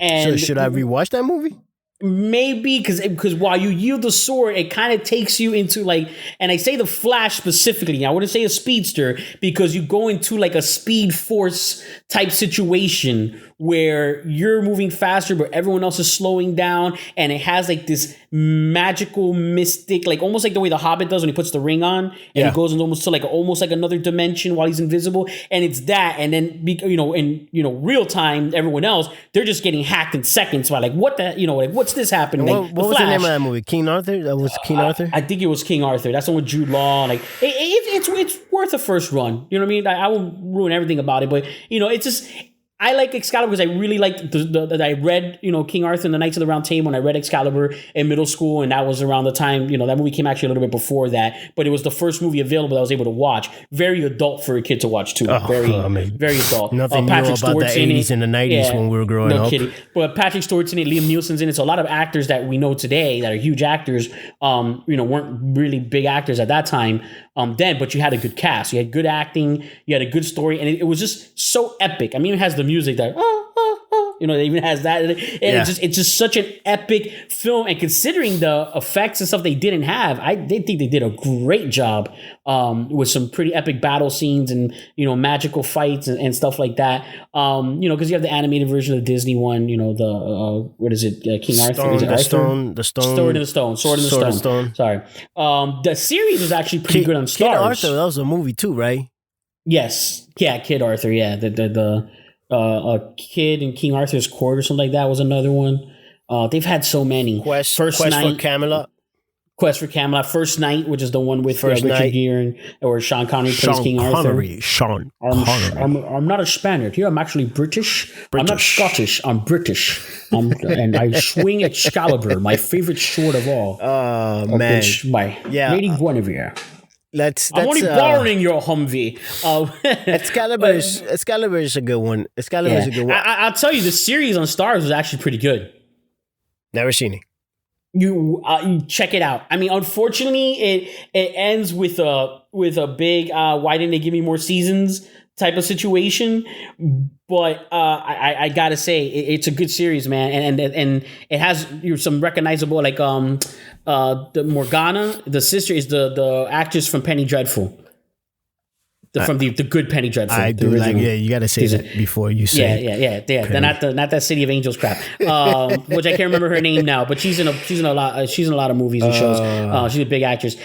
And so should I rewatch that movie? Maybe because while you yield the sword, it kind of takes you into like, and I say the Flash specifically, I wouldn't say a speedster, because you go into like a Speed Force type situation where you're moving faster, but everyone else is slowing down, and it has like this magical, mystic, like almost like the way the Hobbit does when he puts the ring on, and he goes into almost like another dimension while he's invisible, and it's that, and then in real time, everyone else they're just getting hacked in seconds by like what the like what's this happening? What was the name of that movie? King Arthur? That was King Arthur? I think it was King Arthur. That's the one with Jude Law. Like it's worth a first run. You know what I mean? I won't ruin everything about it, but it's just. I like Excalibur because I really liked that I read, King Arthur and the Knights of the Round Table, and I read Excalibur in middle school, and that was around the time, that movie came actually a little bit before that, but it was the first movie available that I was able to watch. Very adult for a kid to watch too. Very adult. Nothing Patrick about Stewart's the 80s and the 90s when we were growing up. Kidding. But Patrick Stewart's in it, Liam Neeson's in it, so a lot of actors that we know today that are huge actors, weren't really big actors at that time. Then, but you had a good cast, you had good acting, you had a good story, and it was just so epic. I mean, it has the music that it even has that, and it's just such an epic film. And considering the effects and stuff they didn't have, they think they did a great job with some pretty epic battle scenes and magical fights and stuff like that. Because you have the animated version of the Disney one. The what is it? King Arthur. Is it Arthur? Sword in the Stone. Sorry. The series was actually pretty good on Starz. Kid Arthur, that was a movie too, right? Yes. Yeah, Kid Arthur. Yeah, a kid in King Arthur's Court or something like that was another one. They've had so many. Quest for Camelot. Quest for Camelot. First Night, which is the one with Richard Gere or Sean Connery plays King Arthur. Sean Connery. I'm not a Spaniard. Here, I'm actually British. I'm not Scottish. I'm British. And I swing Excalibur, my favorite sword of all. Oh, man. By Lady Guinevere. I'm only borrowing your Humvee. Excalibur is a good one. Excalibur is a good one. I'll tell you, the series on Starz was actually pretty good. Never seen it. You check it out. I mean, unfortunately, it ends with a big why didn't they give me more seasons type of situation. But I gotta say, it's a good series, man, and it has some recognizable, like the Morgana, the sister is the actress from Penny Dreadful. from the good Penny Dreadful. I do like. Yeah, you got to say that before you say. Yeah. They're not that City of Angels crap. Which I can't remember her name now, but she's in a lot of movies and shows. She's a big actress.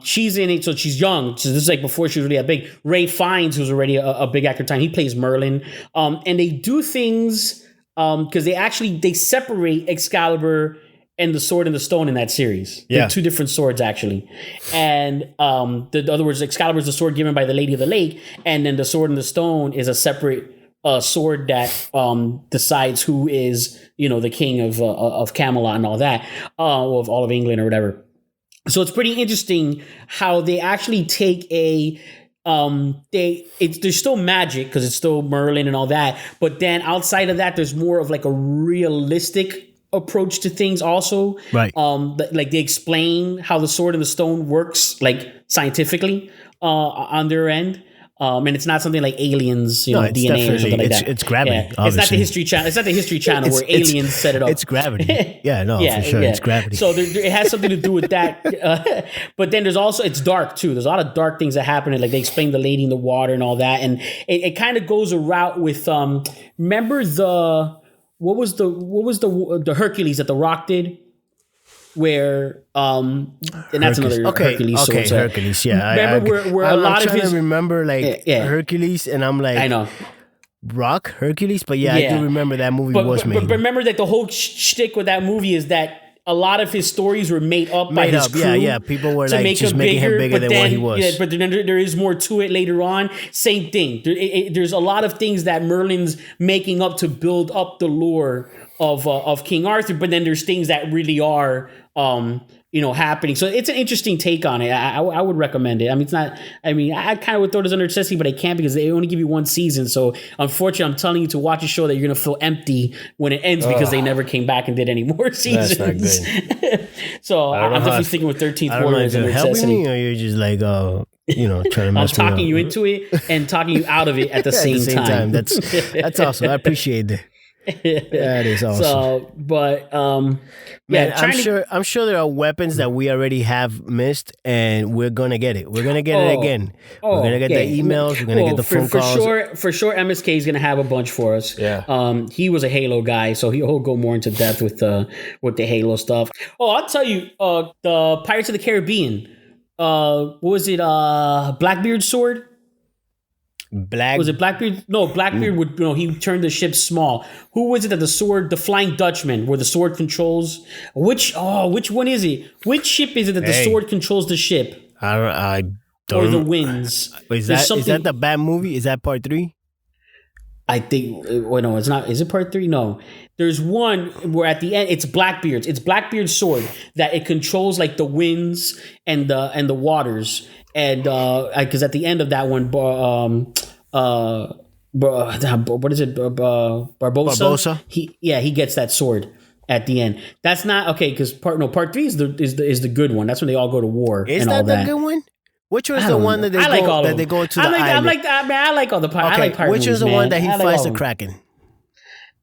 She's in it, so she's young. So this is like before she was really that big. Ray Fiennes, who's already a big actor, time he plays Merlin. And they do things because they separate Excalibur and the Sword and the Stone in that series. Yeah. They're two different swords, actually. And in other words, Excalibur is the sword given by the Lady of the Lake, and then the Sword and the Stone is a separate sword that decides who is, the king of Camelot and all that, of all of England or whatever. So it's pretty interesting how they actually take there's still magic because it's still Merlin and all that, but then outside of that, there's more of like a realistic approach to things also. Right. Like they explain how the Sword and the Stone works, like scientifically, on their end. And it's not something like aliens, DNA or something like that. It's gravity. Yeah. It's not the History Channel. It's not the History Channel where aliens set it up. It's gravity. Yeah, no, for sure. It's gravity. So it has something to do with that. But then there's also, it's dark too. There's a lot of dark things that happen. Like they explain the lady in the water and all that. And it kind of goes a route with, remember what was the Hercules that The Rock did? Where and that's another Hercules. Hercules. Yeah, remember where a lot of his remember Hercules, and I'm like, I know Rock Hercules, but I do remember that movie was made. But remember that the whole shtick with that movie is that a lot of his stories were made up by his crew. Yeah. People were like just making him bigger than what he was. Yeah, but then there is more to it later on. Same thing. There's a lot of things that Merlin's making up to build up the lore of King Arthur, but then there's things that really are happening. So it's an interesting take on it. I would recommend it. I mean, it's not. I mean, I kind of would throw this under necessity, but I can't because they only give you one season. So unfortunately, I'm telling you to watch a show that you're gonna feel empty when it ends because they never came back and did any more seasons. That's not good. So I'm definitely sticking with 13th Warrior as a necessity. Helping me, or you're just like trying to mess I'm talking you into it and talking you out of it at the same time. That's awesome. I appreciate that. That is awesome. So, but man, I'm sure there are weapons that we already have missed, and we're gonna get it. We're gonna get it again. We're gonna get the emails. We're gonna get the phone calls. For sure, MSK is gonna have a bunch for us. Yeah. He was a Halo guy, so he'll go more into depth with the Halo stuff. Oh, I'll tell you, the Pirates of the Caribbean. What was it? Blackbeard's sword. Was it Blackbeard? No, Blackbeard would. He turned the ship small. Who was it that the Flying Dutchman, where the sword controls? Which one is it? Which ship is it that the sword controls the ship? I don't. Or the winds? Is that the bad movie? Is that part 3? I think. Wait, no, it's not. Is it part 3? No. There's one where at the end it's Blackbeard's. It's Blackbeard's sword that it controls like the winds and the waters. And because at the end of that one, what is it? Barbosa. He gets that sword at the end. That's not okay because part 3 is the good one. That's when they all go to war. Is and that all that the good one? Which was the one that they go to the island? I like all the pirates. Okay, I like pirate which movies, is the one that he like fights the Kraken?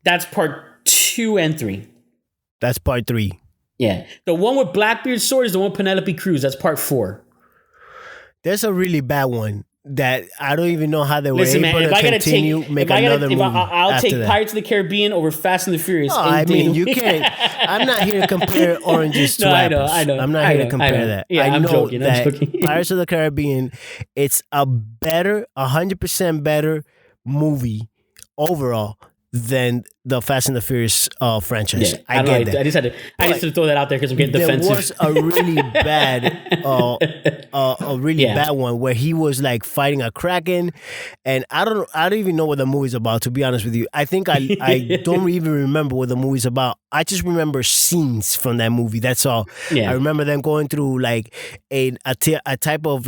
That's part 2 and 3. That's part 3. Yeah, the one with Blackbeard's sword is the one with Penelope Cruz. That's part 4. There's a really bad one that I don't even know how they were able to continue make another movie. I'll take that. Pirates of the Caribbean over Fast and the Furious. Oh, I mean, you can't. I'm not here to compare oranges to apples. I know. I'm not here to compare that. Yeah, I know I'm joking. Pirates of the Caribbean, it's a better, 100% better movie overall than the Fast and the Furious franchise. Yeah, I get that. I just had to throw that out there because I'm getting defensive. There was a really bad one where he was like fighting a Kraken, and I don't even know what the movie's about, to be honest with you. I think I don't even remember what the movie's about. I just remember scenes from that movie. That's all. Yeah. I remember them going through like a type of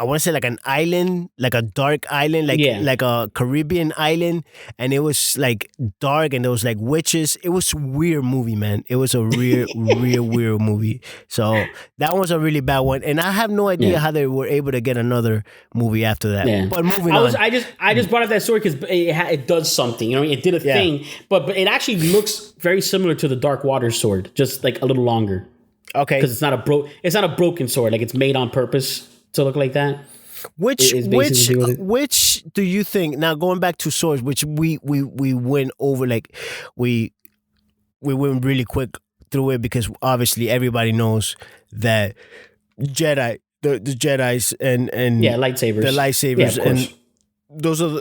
I want to say like an island, like a dark island, like a Caribbean island, and it was like dark and there was like witches. It was a weird movie, man. It was a real weird movie. So that was a really bad one, and I have no idea how they were able to get another movie after that. Yeah. But moving on, I just brought up that story because it does something. It did a thing, but it actually looks very similar to the Dark Water sword, just like a little longer. Okay, because it's not a broken sword. Like it's made on purpose. to look like that. Which do you think, now going back to swords, which we went over, like we went really quick through it because obviously everybody knows that the Jedis and lightsabers. The lightsabers and those are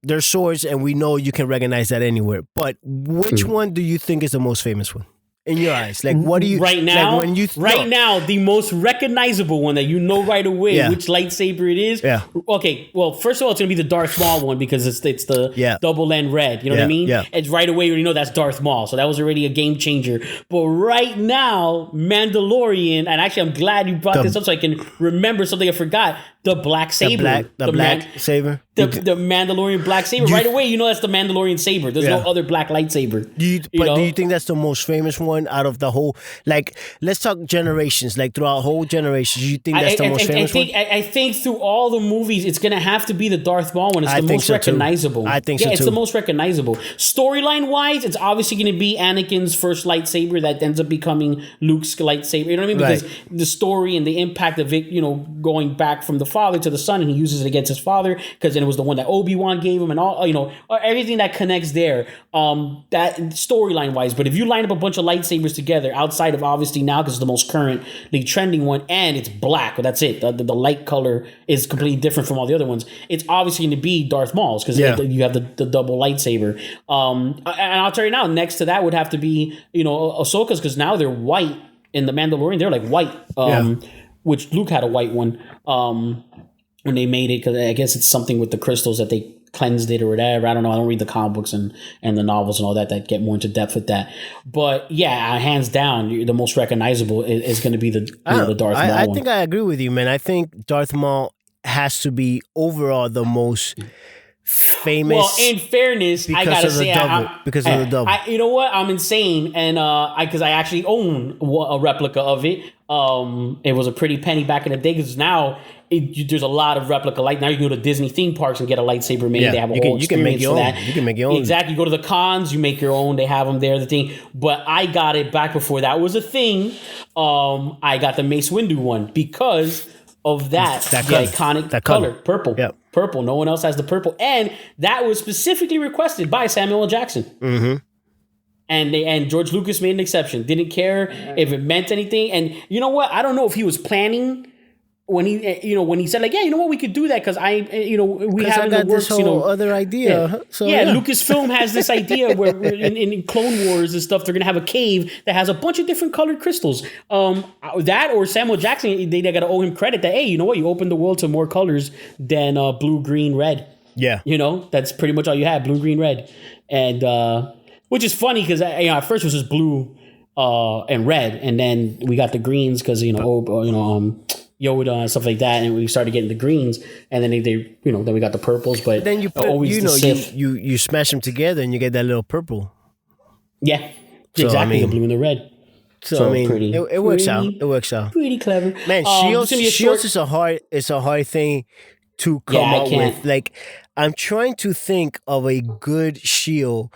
they're swords, and we know you can recognize that anywhere. But which one do you think is the most famous one in your eyes? Like, what do you right now? Like when you now, the most recognizable one that you know right away which lightsaber it is. Yeah. Okay. Well, first of all, it's gonna be the Darth Maul one because it's the double end red. You know what I mean? Yeah. It's right away. You know that's Darth Maul. So that was already a game changer. But right now, Mandalorian, and actually, I'm glad you brought this up so I can remember something I forgot. The black saber. The black saber. The Mandalorian black saber. Right away, you know that's the Mandalorian saber. There's no other black lightsaber. Do you think that's the most famous one out of the whole? Like, let's talk generations. Like throughout whole generations, you think that's the most famous one? I think through all the movies, it's gonna have to be the Darth Maul one. It's the most recognizable. I think so too. It's the most recognizable. Storyline wise, it's obviously gonna be Anakin's first lightsaber that ends up becoming Luke's lightsaber. You know what I mean? Because the story and the impact of it, going back from the father to the son, and he uses it against his father because then it was the one that Obi-Wan gave him, and all everything that connects there. That storyline wise, but if you line up a bunch of lightsabers together, outside of obviously now because it's the most currently trending one, and it's black, that's it. The light color is completely different from all the other ones. It's obviously going to be Darth Maul's because you have the double lightsaber. And I'll tell you now, next to that would have to be Ahsoka's because now they're white in the Mandalorian. They're like white. Which Luke had a white one when they made it because I guess it's something with the crystals that they cleansed it or whatever. I don't know. I don't read the comic books and the novels and all that get more into depth with that. But yeah, hands down, the most recognizable is going to be the Darth Maul one. I think I agree with you, man. I think Darth Maul has to be overall the most famous. Well, in fairness, I gotta say, because of the double. You know what? I'm insane, and because I actually own a replica of it. It was a pretty penny back in the day because now there's a lot of replica. Like now you can go to Disney theme parks and get a lightsaber made. They have a whole experience for that. You can make your own. Exactly. You go to the cons, you make your own. They have them there. The thing, but I got it back before that was a thing. I got the Mace Windu one because of the iconic color, purple. Yep. Purple. No one else has the purple, and that was specifically requested by Samuel L. Jackson. Mm-hmm. And George Lucas made an exception. Didn't care if it meant anything. And you know what? I don't know if he was planning when he said like, yeah, you know what, we could do that because we have in the works, this whole other idea. Yeah. So Lucasfilm has this idea where in Clone Wars and stuff, they're gonna have a cave that has a bunch of different colored crystals. That or Samuel Jackson, they got to owe him credit that, hey, you know what, you opened the world to more colors than blue, green, red. Yeah, that's pretty much all you had, blue, green, red, and which is funny because at first it was just blue and red, and then we got the greens because Yoda and stuff like that, and we started getting the greens, and then then we got the purples. But then you smash them together and you get that little purple. Yeah, exactly. The blue and the red. So I mean, it works out. It works out. Pretty clever. Man, shields is a hard thing to come up with. Like, I'm trying to think of a good shield.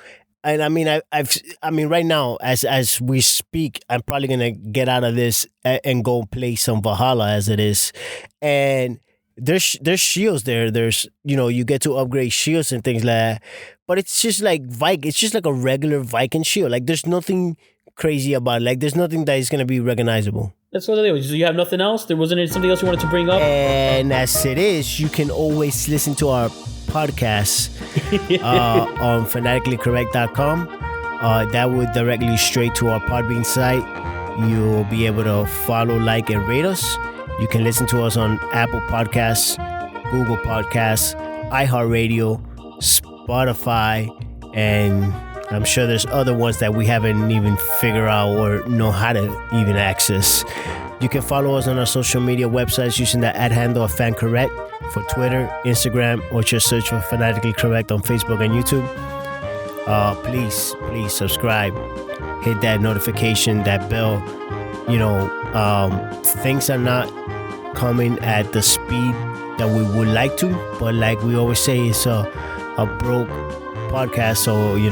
And I mean, I mean, right now, as we speak, I'm probably gonna get out of this and go play some Valhalla as it is. And there's shields there. There's you get to upgrade shields and things like that. But it's just like it's just like a regular Viking shield. Like there's nothing crazy about it. Like there's nothing that is gonna be recognizable. That's what it is. So you have nothing else? There wasn't something else you wanted to bring up? And as it is, you can always listen to our podcast on fanaticallycorrect.com. That would directly straight to our Podbean site. You'll be able to follow, like, and rate us. You can listen to us on Apple Podcasts, Google Podcasts, iHeartRadio, Spotify, and I'm sure there's other ones that we haven't even figured out or know how to even access. You can follow us on our social media websites using the @handle of FanCorrect for Twitter, Instagram, or just search for Fanatically Correct on Facebook and YouTube. Please subscribe. Hit that notification, that bell. Things are not coming at the speed that we would like to, but like we always say, it's a broke podcast, so we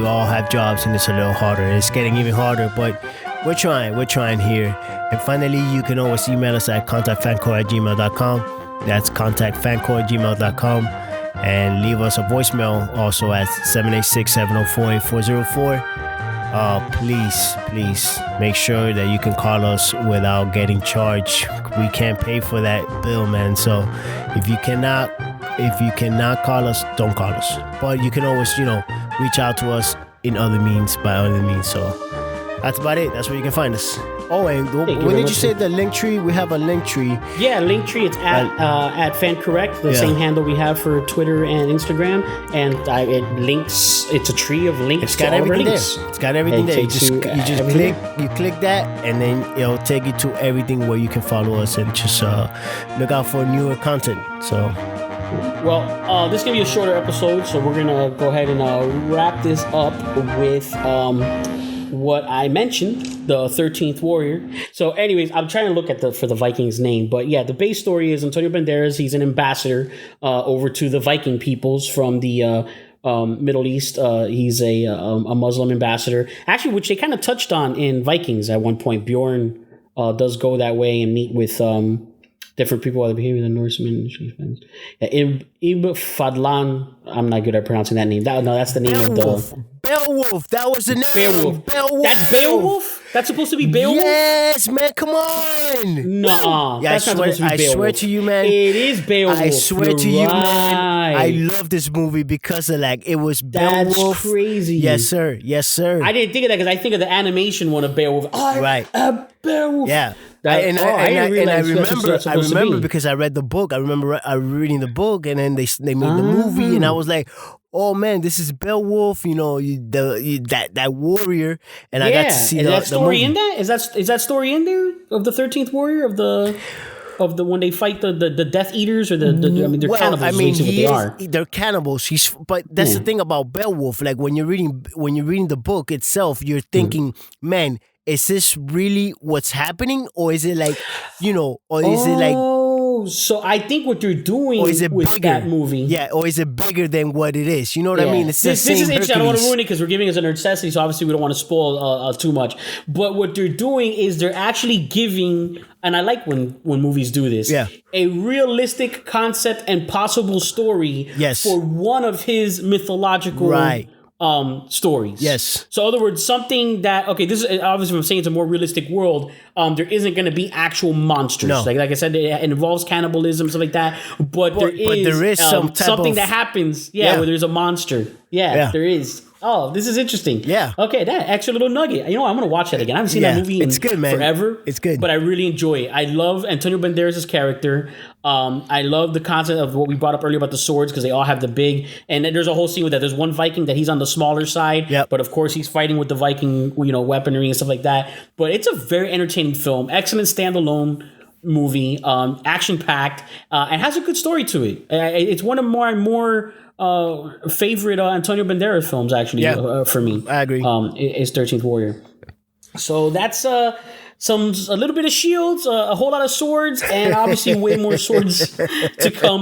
all have jobs and it's a little harder. It's getting even harder, but We're trying here. And finally, you can always email us at contactfancore@gmail.com. That's contactfancore@gmail.com. And leave us a voicemail also at 786-704-8404. Please make sure that you can call us without getting charged. We can't pay for that bill, man. So if you cannot call us, don't call us. But you can always, reach out to us by other means. So that's about it. That's where you can find us. Oh, and when did you say the link tree? We have a link tree. Yeah, link tree. It's at FanCorrect, the same handle we have for Twitter and Instagram, and it links. It's a tree of links. It's got everything there. It's got everything there. You just click that, and then it'll take you to everything where you can follow us and just look out for newer content. So. Well, this is going to be a shorter episode, so we're going to go ahead and wrap this up with what I mentioned, the 13th Warrior. So anyways, I'm trying to look at for the Vikings name, but yeah, the base story is Antonio Banderas. He's an ambassador over to the Viking peoples from the Middle East. He's a Muslim ambassador, actually, which they kind of touched on in Vikings at one point. Bjorn does go that way and meet with different people, other behavior than Norsemen. Ibn Fadlan. I'm not good at pronouncing that name. That's the name of the Beowulf. That was the name. Beowulf. That's Beowulf? That's supposed to be Beowulf? Yes, man. Come on. No, yeah, that's not supposed to be Beowulf. I swear to you, man. It is Beowulf. I swear to you, man. I love this movie because of it was Beowulf. That's crazy. Yes, sir. Yes, sir. I didn't think of that because I think of the animation one of Beowulf. Right. Beowulf. Yeah. I remember because I read the book. I remember reading the book, and then they made the movie, and I was like, "Oh man, this is Beowulf." That warrior, and I got to see that story the in that. Is that story in there of the 13th Warrior of the when they fight the Death Eaters or they're cannibals. I mean, they're cannibals. But that's the thing about Beowulf. Like when you're reading the book itself, you're thinking, man, is this really what's happening, or is it like, or is it like? So I think what you're doing with that movie, or is it bigger than what it is? You know what I mean? This is interesting. I don't want to ruin it because we're giving us a necessity, so obviously we don't want to spoil too much. But what they're doing is they're actually giving, and I like when movies do this, a realistic concept and possible story for one of his mythological stories. Yes. So in other words, something that, this is obviously I'm saying it's a more realistic world. There isn't going to be actual monsters. No. Like I said, it involves cannibalism, stuff like that. But there is something that happens. Where there's a monster. Yeah, there is. Oh, this is interesting. Yeah. Okay, that extra little nugget. I'm going to watch that again. I haven't seen that movie in forever. It's good. But I really enjoy it. I love Antonio Banderas' character. I love the concept of what we brought up earlier about the swords because they all have the big. And then there's a whole scene with that. There's one Viking that he's on the smaller side. Yep. But of course, he's fighting with the Viking, weaponry and stuff like that. But it's a very entertaining film. Excellent standalone movie. Action-packed. And has a good story to it. It's one of more favorite Antonio Banderas films, actually, for me. I agree. Is 13th Warrior. So that's a little bit of shields, a whole lot of swords, and obviously way more swords to come.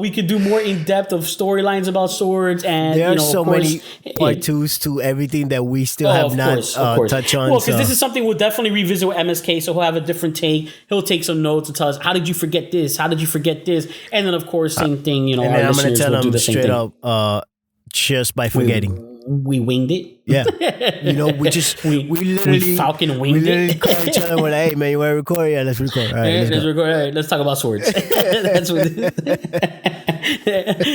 We could do more in depth of storylines about swords, and there are so many part twos to everything that we still have not touched on. Well, because this is something we'll definitely revisit with MSK, so he'll have a different take. He'll take some notes and tell us, how did you forget this? How did you forget this? And then of course, same thing. And then I'm going to tell them straight up, just by forgetting. We winged it. Yeah. we literally falcon winged it. Call each other. We're like, hey man, you want to record? Yeah, let's record. All right, let's record. All right, let's talk about swords. That's what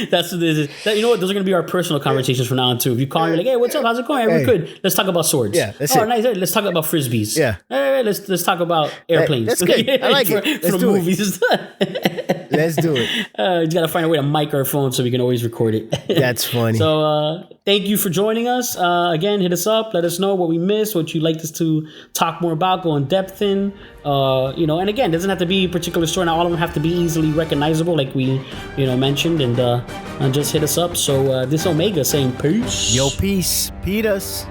that's what this is. You know what? Those are going to be our personal conversations from now on too. If you call, you're like, hey, what's up? How's it going? Hey, we're good. Let's talk about swords. Yeah, that's it. Nice. Let's talk about frisbees. Yeah. Hey, let's talk about airplanes. That's good. I like it. Let's do movies. Let's do it. You got to find a way to mic our phone so we can always record it. That's funny. So thank you for joining us. Again, hit us up. Let us know what we missed, what you'd like us to talk more about, go in depth in. And again, it doesn't have to be a particular story. Not all of them have to be easily recognizable, like we, mentioned. And just hit us up. So this Omega saying peace. Yo, peace. Peters.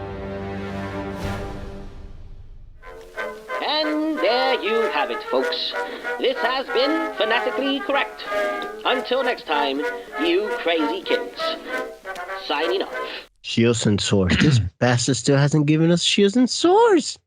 And there you have it, folks. This has been Fanatically Correct. Until next time, you crazy kids. Signing off. Shields and swords. This bastard still hasn't given us shields and swords.